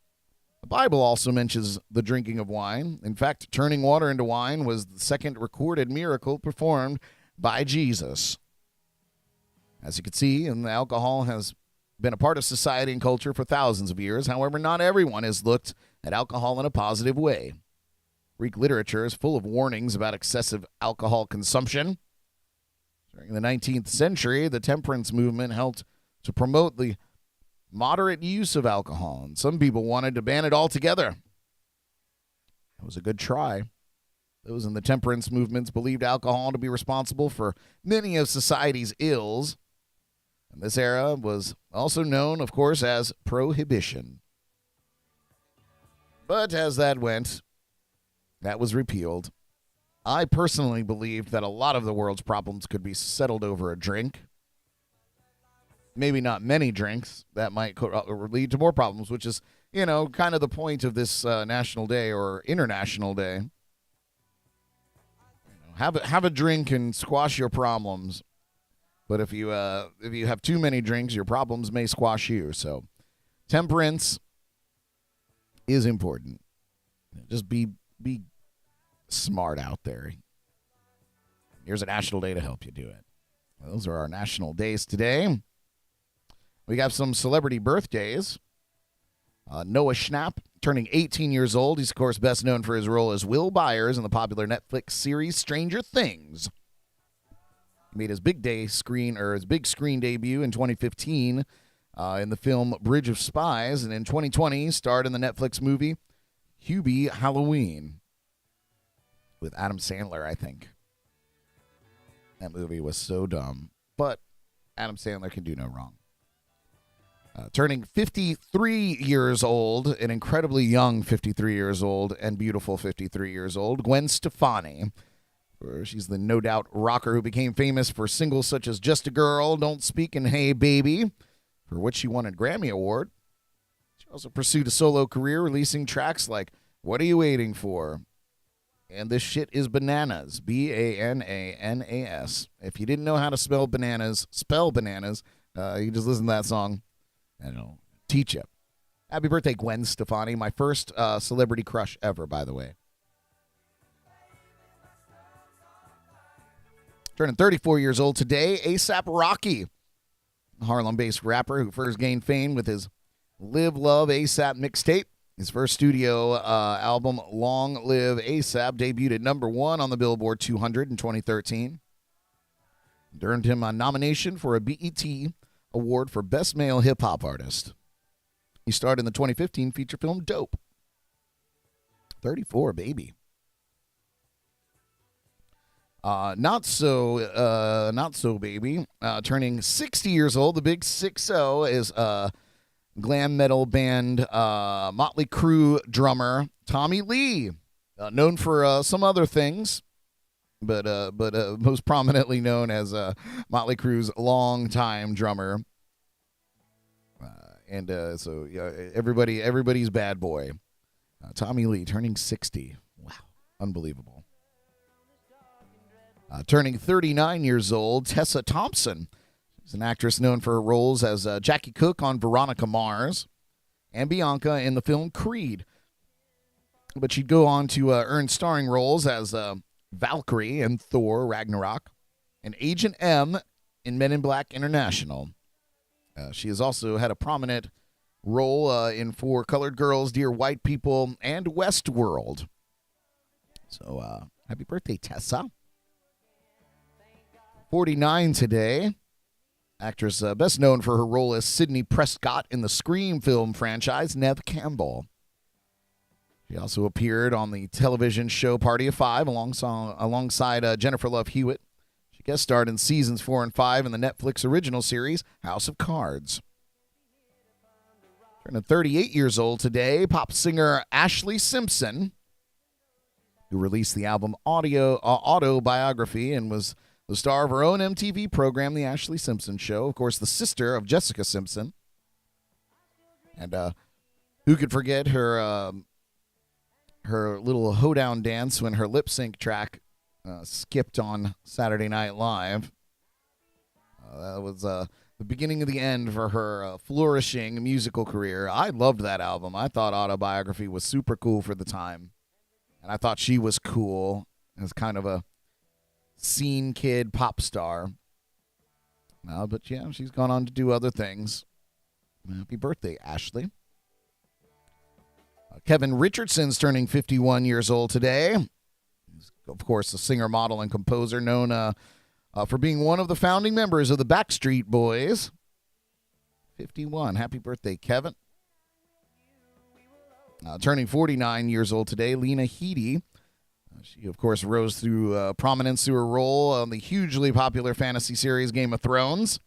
Speaker 3: The Bible also mentions the drinking of wine. In fact, turning water into wine was the second recorded miracle performed by Jesus. As you can see, alcohol has been a part of society and culture for thousands of years. However, not everyone has looked at alcohol in a positive way. Greek literature is full of warnings about excessive alcohol consumption. During the 19th century, the temperance movement helped to promote the moderate use of alcohol, and some people wanted to ban it altogether. It was a good try. Those in the temperance movements believed alcohol to be responsible for many of society's ills. And this era was also known, of course, as prohibition. But as that went, that was repealed. I personally believed that a lot of the world's problems could be settled over a drink. Maybe not many drinks. That might lead to more problems, which is, kind of the point of this national day or international day. Have a drink and squash your problems. But if you have too many drinks, your problems may squash you. So temperance is important. Just be smart out there. Here's a national day to help you do it. Those are our national days today. We got some celebrity birthdays. Noah Schnapp, turning 18 years old. He's, of course, best known for his role as Will Byers in the popular Netflix series Stranger Things. He made his big screen debut in 2015 in the film Bridge of Spies, and in 2020 starred in the Netflix movie Hubie Halloween with Adam Sandler, I think. That movie was so dumb, but Adam Sandler can do no wrong. Turning 53 years old, an incredibly young 53 years old and beautiful 53 years old, Gwen Stefani. She's the no doubt rocker who became famous for singles such as Just a Girl, Don't Speak, and Hey Baby, for which she won a Grammy Award. She also pursued a solo career, releasing tracks like What Are You Waiting For? And This Shit Is Bananas, Bananas. If you didn't know how to spell bananas, you just listen to that song. And it'll teach you. Happy birthday, Gwen Stefani. My first celebrity crush ever, by the way. Turning 34 years old today, A$AP Rocky, a Harlem-based rapper who first gained fame with his Live Love A$AP mixtape. His first studio album, Long Live A$AP, debuted at #1 on the Billboard 200 in 2013. It earned him a nomination for a BET Award for Best Male Hip-Hop Artist. He starred in the 2015 feature film Dope. 34, baby. Not so baby. Turning 60 years old, the big 6-0 is glam metal band Motley Crue drummer Tommy Lee, known for some other things, but most prominently known as Motley Crue's longtime drummer. So everybody's bad boy. Tommy Lee turning 60. Wow, unbelievable. Turning 39 years old, Tessa Thompson. She's an actress known for her roles as Jackie Cook on Veronica Mars and Bianca in the film Creed. But she'd go on to earn starring roles as Valkyrie in Thor Ragnarok and Agent M in Men in Black International. She has also had a prominent role in For Colored Girls, Dear White People, and Westworld. So, happy birthday, Tessa. 49 today. Actress best known for her role as Sidney Prescott in the Scream film franchise, Neve Campbell. She also appeared on the television show Party of Five alongside Jennifer Love Hewitt. She guest starred in seasons 4 and 5 in the Netflix original series House of Cards. Turning 38 years old today, pop singer Ashley Simpson, who released the album Autobiography and was the star of her own MTV program, The Ashley Simpson Show. Of course, the sister of Jessica Simpson. And who could forget her little hoedown dance when her lip sync track skipped on Saturday Night Live. That was the beginning of the end for her flourishing musical career. I loved that album. I thought Autobiography was super cool for the time. And I thought she was cool as kind of a scene kid pop star. But yeah, she's gone on to do other things. Happy birthday, Ashley. Kevin Richardson's turning 51 years old today. He's, of course, a singer, model, and composer known for being one of the founding members of the Backstreet Boys. 51. Happy birthday, Kevin. Turning 49 years old today, Lena Headey. She, of course, rose through prominence through her role on the hugely popular fantasy series Game of Thrones.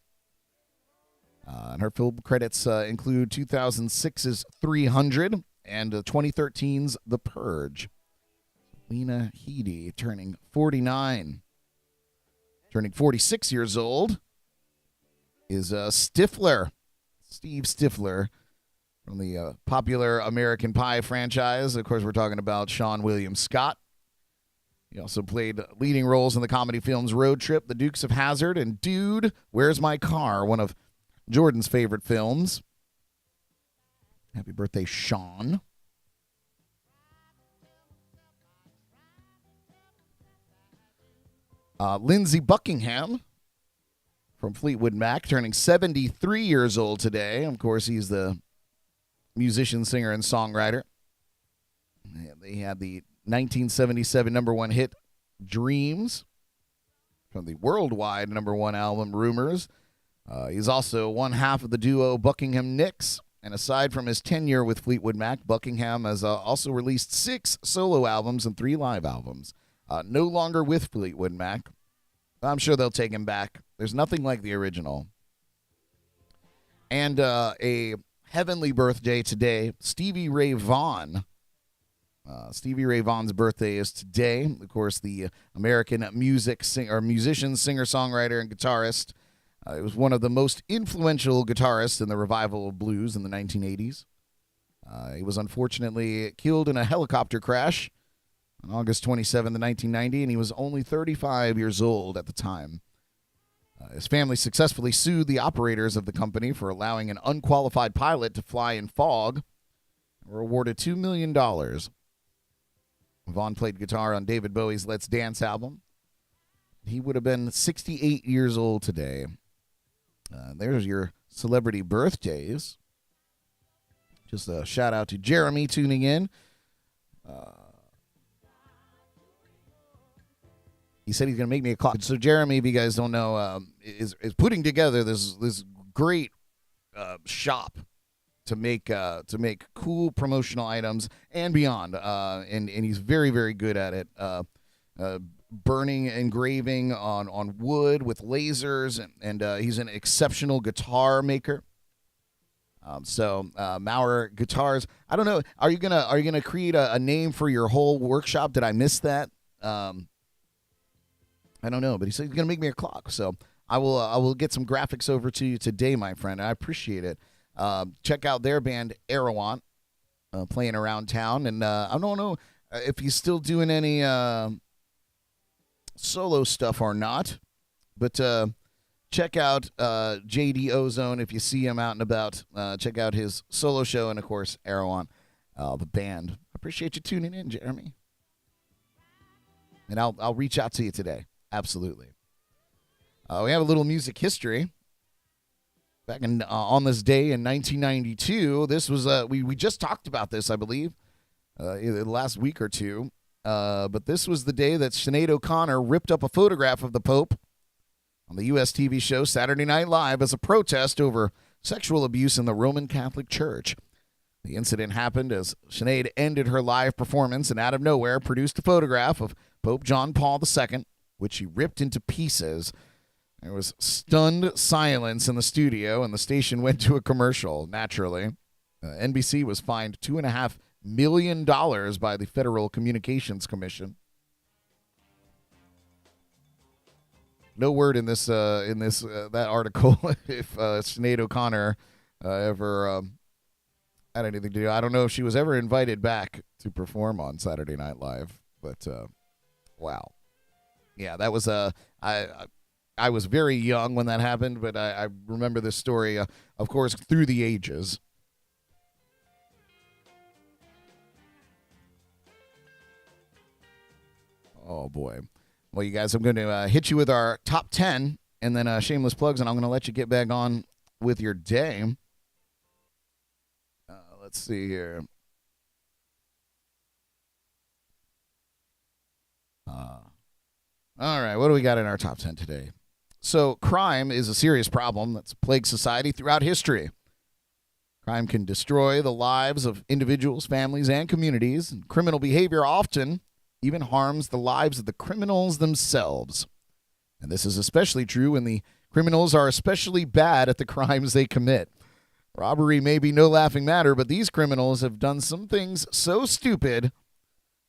Speaker 3: And her film credits include 2006's 300 and 2013's The Purge. Lena Headey turning 49. Turning 46 years old is Stifler. Steve Stifler from the popular American Pie franchise. Of course, we're talking about Sean William Scott. He also played leading roles in the comedy films Road Trip, The Dukes of Hazzard, and Dude, Where's My Car?, one of Jordan's favorite films. Happy birthday, Sean. Lindsey Buckingham from Fleetwood Mac, turning 73 years old today. Of course, he's the musician, singer, and songwriter. They had the 1977 number one hit, Dreams, from the worldwide number one album, Rumors. He's also one half of the duo Buckingham Nicks. And aside from his tenure with Fleetwood Mac, Buckingham has also released 6 solo albums and 3 live albums. No longer with Fleetwood Mac. I'm sure they'll take him back. There's nothing like the original. And a heavenly birthday today, Stevie Ray Vaughan. Stevie Ray Vaughan's birthday is today. Of course, the American musician, singer, songwriter, and guitarist. He was one of the most influential guitarists in the revival of blues in the 1980s. He was unfortunately killed in a helicopter crash on August 27, 1990, and he was only 35 years old at the time. His family successfully sued the operators of the company for allowing an unqualified pilot to fly in fog and were awarded $2 million. Vaughan played guitar on David Bowie's Let's Dance album. He would have been 68 years old today. There's your celebrity birthdays. Just a shout out to Jeremy tuning in. He said he's going to make me a clock. So Jeremy, if you guys don't know, is putting together this great shop to make cool promotional items and beyond. And he's very, very good at it. Burning, engraving on wood with lasers, and he's an exceptional guitar maker. So Maurer Guitars. I don't know. Are you gonna create a name for your whole workshop? Did I miss that? I don't know, but he said he's gonna make me a clock. So I will get some graphics over to you today, my friend. I appreciate it. Check out their band Arawant, playing around town, and I don't know if he's still doing any solo stuff or not, but check out JD Ozone if you see him out and about. Check out his solo show and, of course, Arrow on the band. Appreciate you tuning in, Jeremy. And I'll reach out to you today. Absolutely. We have a little music history. Back on this day in 1992, this was we just talked about this, I believe, either the last week or two. But this was the day that Sinead O'Connor ripped up a photograph of the Pope on the U.S. TV show Saturday Night Live as a protest over sexual abuse in the Roman Catholic Church. The incident happened as Sinead ended her live performance and out of nowhere produced a photograph of Pope John Paul II, which she ripped into pieces. There was stunned silence in the studio, and the station went to a commercial, naturally. NBC was fined $2.5 million by the Federal Communications Commission. No word in that article if Sinead O'Connor ever had anything to do. I don't know if she was ever invited back to perform on Saturday Night Live, but wow. Yeah, that was I was very young when that happened, but I remember this story, of course, through the ages. Oh, boy. Well, you guys, I'm going to hit you with our top 10 and then shameless plugs, and I'm going to let you get back on with your day. Let's see here. All right, what do we got in our top 10 today? So, crime is a serious problem that's plagued society throughout history. Crime can destroy the lives of individuals, families, and communities. And criminal behavior often even harms the lives of the criminals themselves. And this is especially true when the criminals are especially bad at the crimes they commit. Robbery may be no laughing matter, but these criminals have done some things so stupid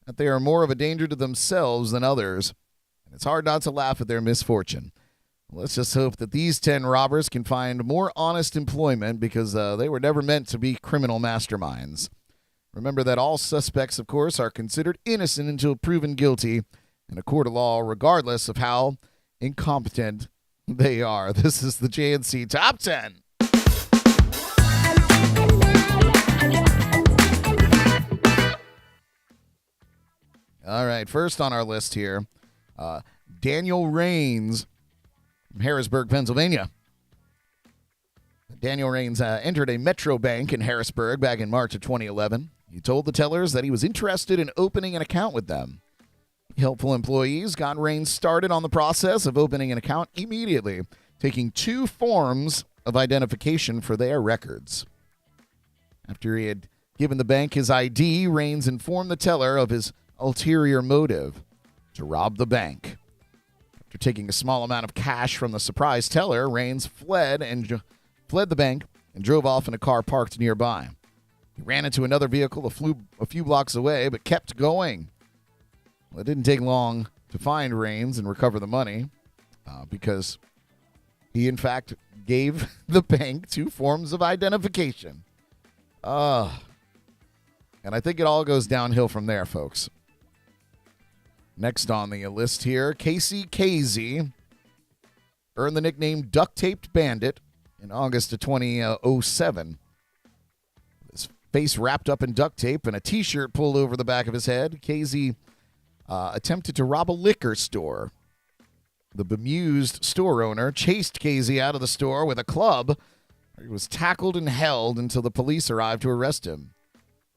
Speaker 3: that they are more of a danger to themselves than others. And it's hard not to laugh at their misfortune. Let's just hope that these 10 robbers can find more honest employment because they were never meant to be criminal masterminds. Remember that all suspects, of course, are considered innocent until proven guilty in a court of law, regardless of how incompetent they are. This is the JNC Top 10. All right, first on our list here, Daniel Raines from Harrisburg, Pennsylvania. Daniel Raines entered a Metro Bank in Harrisburg back in March of 2011. He told the tellers that he was interested in opening an account with them. Helpful employees got Raines started on the process of opening an account immediately, taking 2 forms of identification for their records. After he had given the bank his ID, Raines informed the teller of his ulterior motive, to rob the bank. After taking a small amount of cash from the surprised teller, Raines fled the bank and drove off in a car parked nearby. He ran into another vehicle a few blocks away, but kept going. Well, it didn't take long to find Raines and recover the money because he, in fact, gave the bank 2 forms of identification. And I think it all goes downhill from there, folks. Next on the list here, Casey Casey earned the nickname Duct Taped Bandit in August of 2007. His face wrapped up in duct tape and a T-shirt pulled over the back of his head, Casey attempted to rob a liquor store. The bemused store owner chased Casey out of the store with a club. He was tackled and held until the police arrived to arrest him.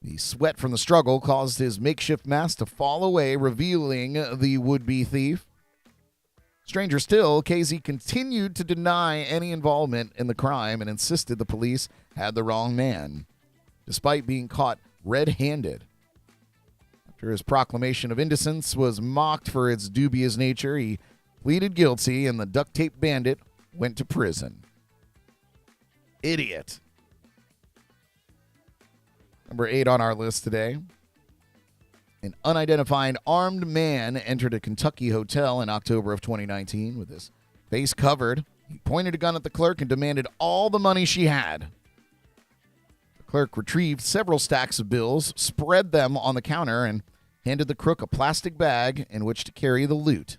Speaker 3: The sweat from the struggle caused his makeshift mask to fall away, revealing the would-be thief. Stranger still, Casey continued to deny any involvement in the crime and insisted the police had the wrong man, despite being caught red-handed. After his proclamation of innocence was mocked for its dubious nature, he pleaded guilty and the duct tape bandit went to prison. Idiot. Number 8 on our list today. An unidentified armed man entered a Kentucky hotel in October of 2019 with his face covered. He pointed a gun at the clerk and demanded all the money she had. The clerk retrieved several stacks of bills, spread them on the counter, and handed the crook a plastic bag in which to carry the loot.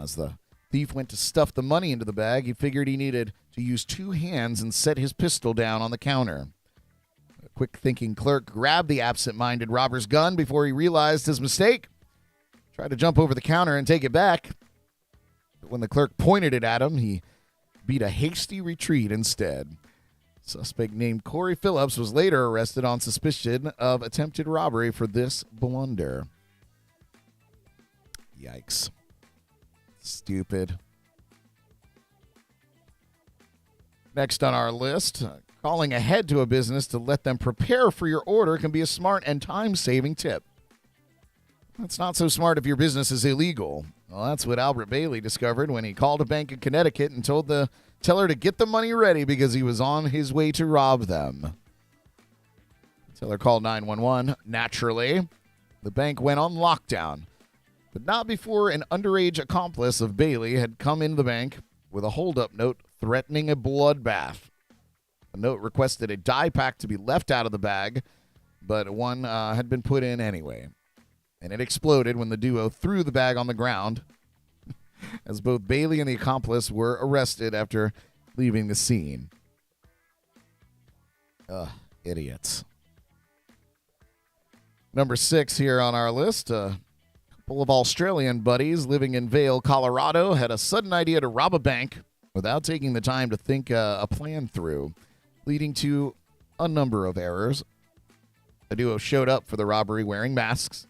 Speaker 3: As the thief went to stuff the money into the bag, he figured he needed to use 2 hands and set his pistol down on the counter. A quick-thinking clerk grabbed the absent-minded robber's gun before he realized his mistake. Tried to jump over the counter and take it back. But when the clerk pointed it at him, he beat a hasty retreat instead. Suspect named Corey Phillips was later arrested on suspicion of attempted robbery for this blunder. Yikes. Stupid. Next on our list, calling ahead to a business to let them prepare for your order can be a smart and time-saving tip. That's not so smart if your business is illegal. Well, that's what Albert Bailey discovered when he called a bank in Connecticut and told the teller to get the money ready because he was on his way to rob them. The teller called 911. Naturally, the bank went on lockdown, but not before an underage accomplice of Bailey had come into the bank with a hold-up note threatening a bloodbath. The note requested a dye pack to be left out of the bag, but one had been put in anyway. And it exploded when the duo threw the bag on the ground, as both Bailey and the accomplice were arrested after leaving the scene. Idiots. Number 6 here on our list. A couple of Australian buddies living in Vail, Colorado, had a sudden idea to rob a bank without taking the time to think a plan through, leading to a number of errors. The duo showed up for the robbery wearing masks.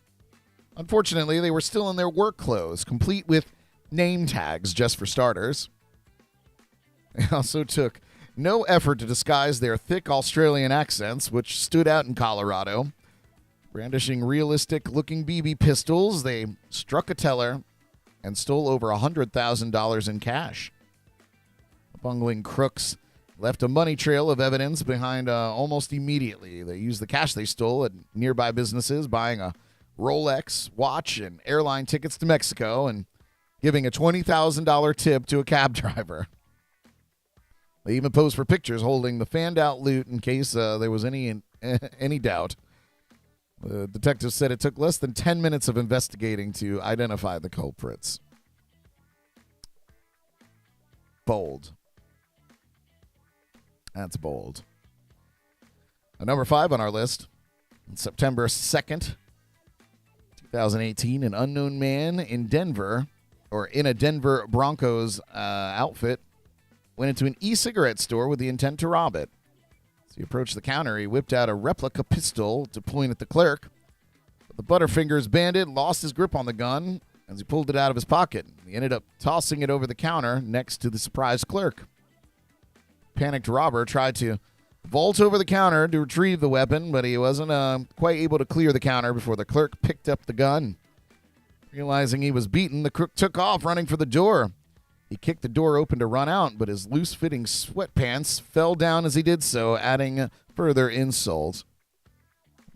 Speaker 3: Unfortunately, they were still in their work clothes, complete with name tags just for starters. They also took no effort to disguise their thick Australian accents, which stood out in Colorado. Brandishing realistic-looking BB pistols, they struck a teller and stole over $100,000 in cash. The bungling crooks left a money trail of evidence behind almost immediately. They used the cash they stole at nearby businesses, buying a Rolex watch and airline tickets to Mexico, and giving a $20,000 tip to a cab driver. They even posed for pictures holding the fanned-out loot in case there was any doubt. The detectives said it took less than 10 minutes of investigating to identify the culprits. Bold. That's bold. Number 5 on our list. On September 2nd, 2018, an unknown man in Denver, or in a Denver Broncos outfit, went into an e-cigarette store with the intent to rob it. As he approached the counter, he whipped out a replica pistol to point at the clerk. But the Butterfingers bandit lost his grip on the gun as he pulled it out of his pocket. He ended up tossing it over the counter next to the surprised clerk. Panicked robber tried to vault over the counter to retrieve the weapon, but he wasn't quite able to clear the counter before the clerk picked up the gun. Realizing he was beaten, the crook took off, running for the door. He kicked the door open to run out, but his loose-fitting sweatpants fell down as he did so, adding further insult.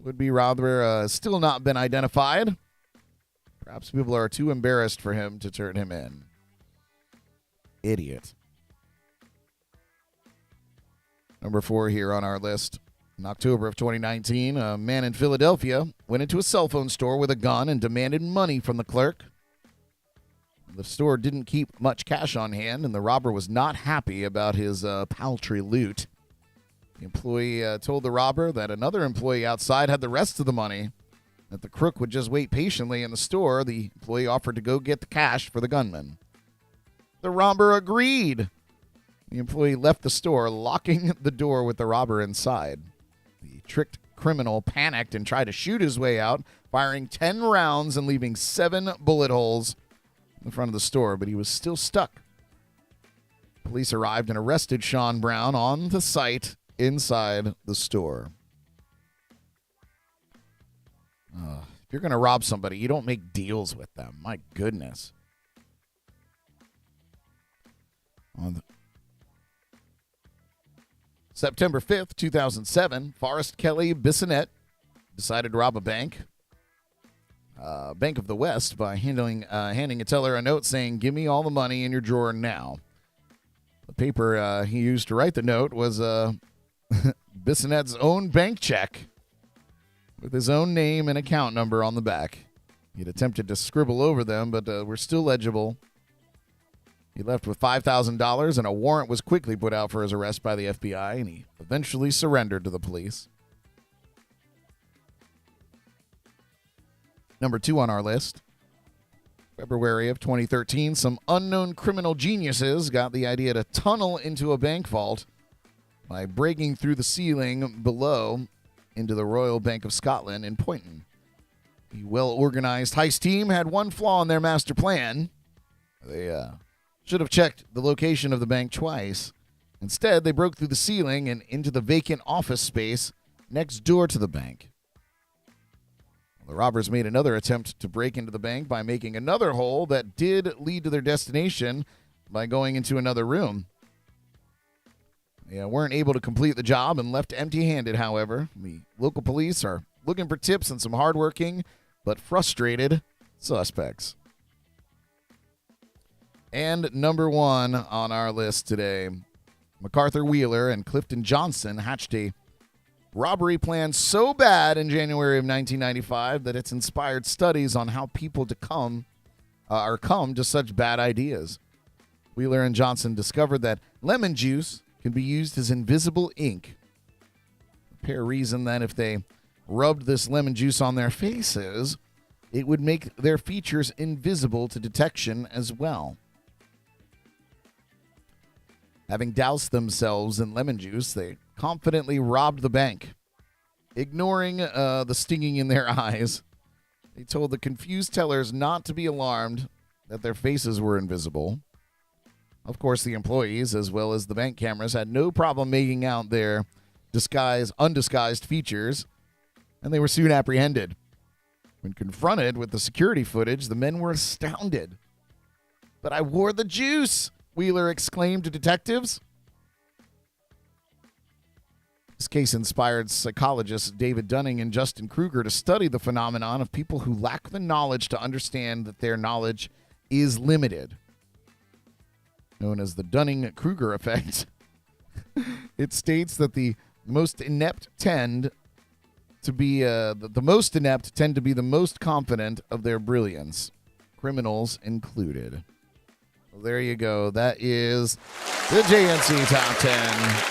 Speaker 3: Would-be robber has still not been identified. Perhaps people are too embarrassed for him to turn him in. Idiot. Number 4 here on our list. In October of 2019, a man in Philadelphia went into a cell phone store with a gun and demanded money from the clerk. The store didn't keep much cash on hand, and the robber was not happy about his paltry loot. The employee told the robber that another employee outside had the rest of the money, that the crook would just wait patiently in the store. The employee offered to go get the cash for the gunman. The robber agreed. The employee left the store, locking the door with the robber inside. The tricked criminal panicked and tried to shoot his way out, firing 10 rounds and leaving 7 bullet holes in front of the store, but he was still stuck. Police arrived and arrested Sean Brown on the site inside the store. If you're going to rob somebody, you don't make deals with them. My goodness. On September 5th, 2007, Forrest Kelly Bissonette decided to rob a bank. Bank of the West, by handing a teller a note saying, "Give me all the money in your drawer now." The paper he used to write the note was Bissonette's own bank check with his own name and account number on the back. He'd attempted to scribble over them, but were still legible. He left with $5,000, and a warrant was quickly put out for his arrest by the FBI, and he eventually surrendered to the police. Number 2 on our list. February of 2013, some unknown criminal geniuses got the idea to tunnel into a bank vault by breaking through the ceiling below into the Royal Bank of Scotland in Poynton. The well-organized heist team had one flaw in their master plan. They should have checked the location of the bank twice. Instead, they broke through the ceiling and into the vacant office space next door to the bank. The robbers made another attempt to break into the bank by making another hole that did lead to their destination by going into another room. They weren't able to complete the job and left empty-handed, however. The local police are looking for tips on some hardworking but frustrated suspects. And number 1 on our list today, MacArthur Wheeler and Clifton Johnson hatched a robbery plan so bad in January of 1995 that it's inspired studies on how people come to such bad ideas. Wheeler and Johnson discovered that lemon juice can be used as invisible ink. The pair reasoned that if they rubbed this lemon juice on their faces, it would make their features invisible to detection as well. Having doused themselves in lemon juice, they confidently robbed the bank. Ignoring the stinging in their eyes, they told the confused tellers not to be alarmed that their faces were invisible. Of course, the employees, as well as the bank cameras, had no problem making out their undisguised features, and they were soon apprehended. When confronted with the security footage, the men were astounded. "But I wore the juice!" Wheeler exclaimed to detectives. This case inspired psychologists David Dunning and Justin Kruger to study the phenomenon of people who lack the knowledge to understand that their knowledge is limited. Known as the Dunning-Kruger effect, it states that the most inept tend to be the most confident of their brilliance, criminals included. Well, there you go. That is the JNC Top 10.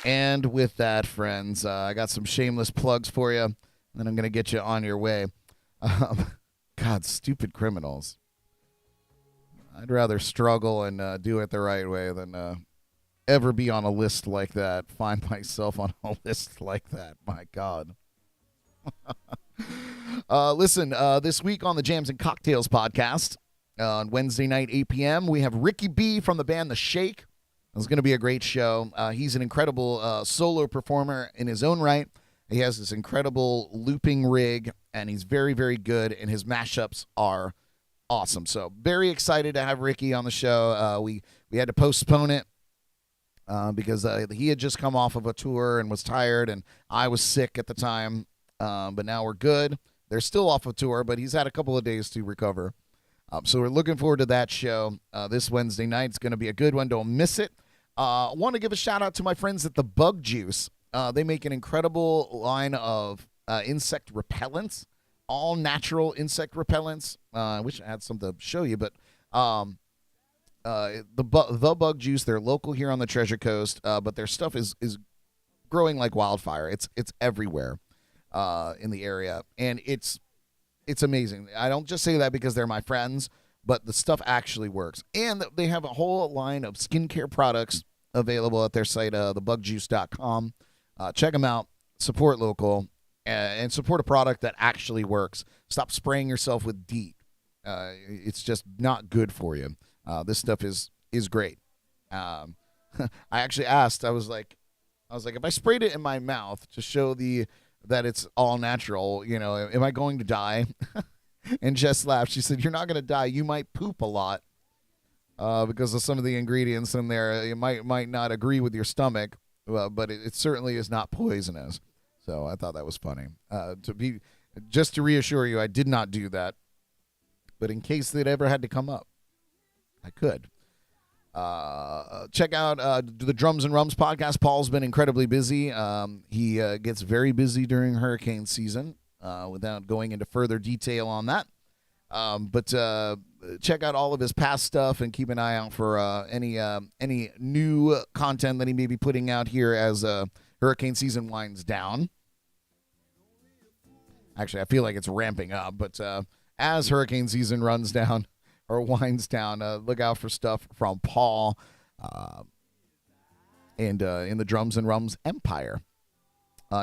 Speaker 3: And with that, friends, I got some shameless plugs for you, and then I'm going to get you on your way. God, stupid criminals. I'd rather struggle and do it the right way than ever be on a list like that, find myself on a list like that. My God. Listen, this week on the Jams and Cocktails podcast, on Wednesday night, 8 p.m., we have Ricky B from the band The Shake. It's going to be a great show. He's an incredible solo performer in his own right. He has this incredible looping rig, and he's very, very good, and his mashups are awesome. So very excited to have Ricky on the show. We had to postpone it because he had just come off of a tour and was tired, and I was sick at the time. But now we're good. They're still off of tour, but he's had a couple of days to recover. So we're looking forward to that show this Wednesday night. It's going to be a good one. Don't miss it. I want to give a shout out to my friends at the Bug Juice. They make an incredible line of insect repellents, all natural insect repellents. I wish I had some to show you, but the Bug Juice, they're local here on the Treasure Coast, but their stuff is growing like wildfire. It's everywhere in the area, and it's amazing. I don't just say that because they're my friends, but the stuff actually works. And they have a whole line of skincare products available at their site, thebugjuice.com. Check them out, support local, and support a product that actually works. Stop spraying yourself with DEET. It's just not good for you. This stuff is great. I actually asked, I was like, if I sprayed it in my mouth to show that it's all natural, am I going to die? And Jess laughed. She said, "You're not going to die. You might poop a lot because of some of the ingredients in there. You might not agree with your stomach, but it certainly is not poisonous." So I thought that was funny. Just to reassure you, I did not do that. But in case it ever had to come up, I could. Check out the Drums and Rums podcast. Paul's been incredibly busy. He gets very busy during hurricane season. without going into further detail on that. But check out all of his past stuff and keep an eye out for any new content that he may be putting out here as hurricane season winds down. Actually, I feel like it's ramping up, but as hurricane season runs down or winds down, look out for stuff from Paul and in the Drums and Rums Empire.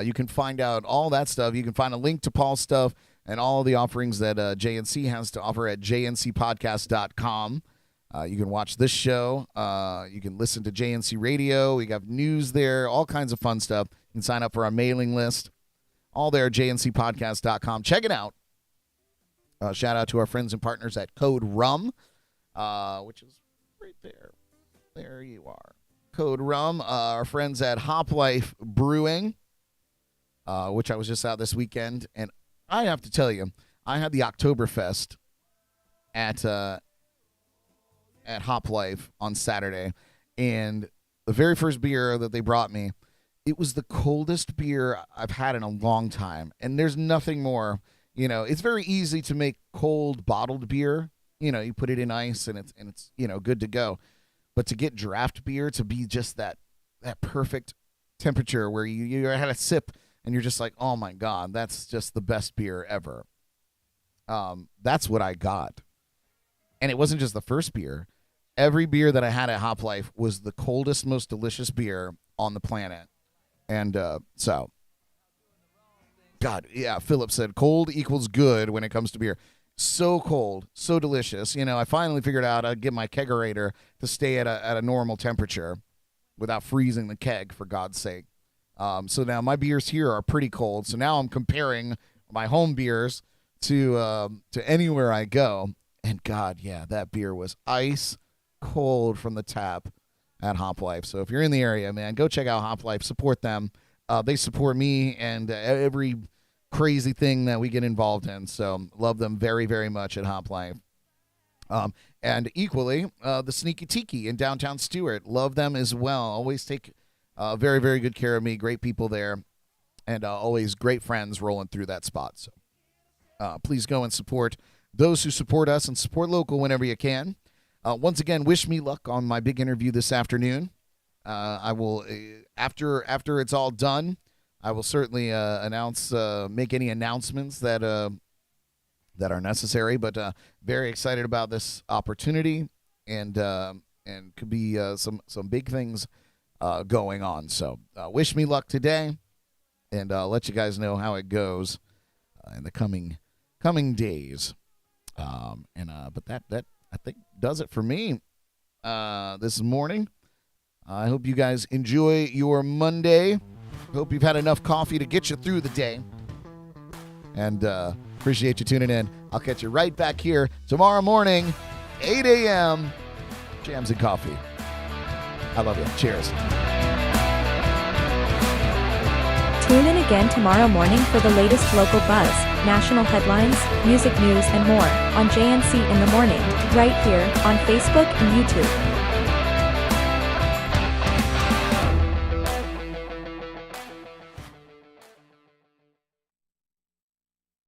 Speaker 3: You can find out all that stuff. You can find a link to Paul's stuff and all of the offerings that JNC has to offer at jncpodcast.com. You can watch this show. You can listen to JNC Radio. We got news there, all kinds of fun stuff. You can sign up for our mailing list. All there at jncpodcast.com. Check it out. Shout out to our friends and partners at Code Rum, which is right there. There you are. Code Rum. Our friends at Hop Life Brewing, which I was just out this weekend. And I have to tell you, I had the Oktoberfest at Hop Life on Saturday. And the very first beer that they brought me, it was the coldest beer I've had in a long time. And there's nothing more, it's very easy to make cold bottled beer. You put it in ice and it's good to go. But to get draft beer to be just that perfect temperature where you had a sip and you're just like, oh my God, that's just the best beer ever. That's what I got. And it wasn't just the first beer. Every beer that I had at Hop Life was the coldest, most delicious beer on the planet. And so, God, yeah, Philip said cold equals good when it comes to beer. So cold, so delicious. I finally figured out I'd get my kegerator to stay at a normal temperature without freezing the keg, for God's sake. So now my beers here are pretty cold. So now I'm comparing my home beers to anywhere I go. And God, yeah, that beer was ice cold from the tap at Hop Life. So if you're in the area, man, go check out Hop Life. Support them. They support me and every crazy thing that we get involved in. So love them very, very much at Hop Life. And equally, the Sneaky Tiki in downtown Stewart. Love them as well. Always take very, very good care of me. Great people there. And always great friends rolling through that spot. So please go and support those who support us and support local whenever you can. Once again, wish me luck on my big interview this afternoon. I will, after it's all done, I will certainly make any announcements that are necessary. But very excited about this opportunity, and could be some big things going on. So wish me luck today, and I'll let you guys know how it goes in the coming days. But that I think does it for me this morning. I hope you guys enjoy your Monday. Hope you've had enough coffee to get you through the day. And appreciate you tuning in. I'll catch you right back here tomorrow morning, 8 a.m. Jams and Coffee. I love you. Cheers.
Speaker 2: Tune in again tomorrow morning for the latest local buzz, national headlines, music news, and more on JNC in the Morning, right here on Facebook and YouTube.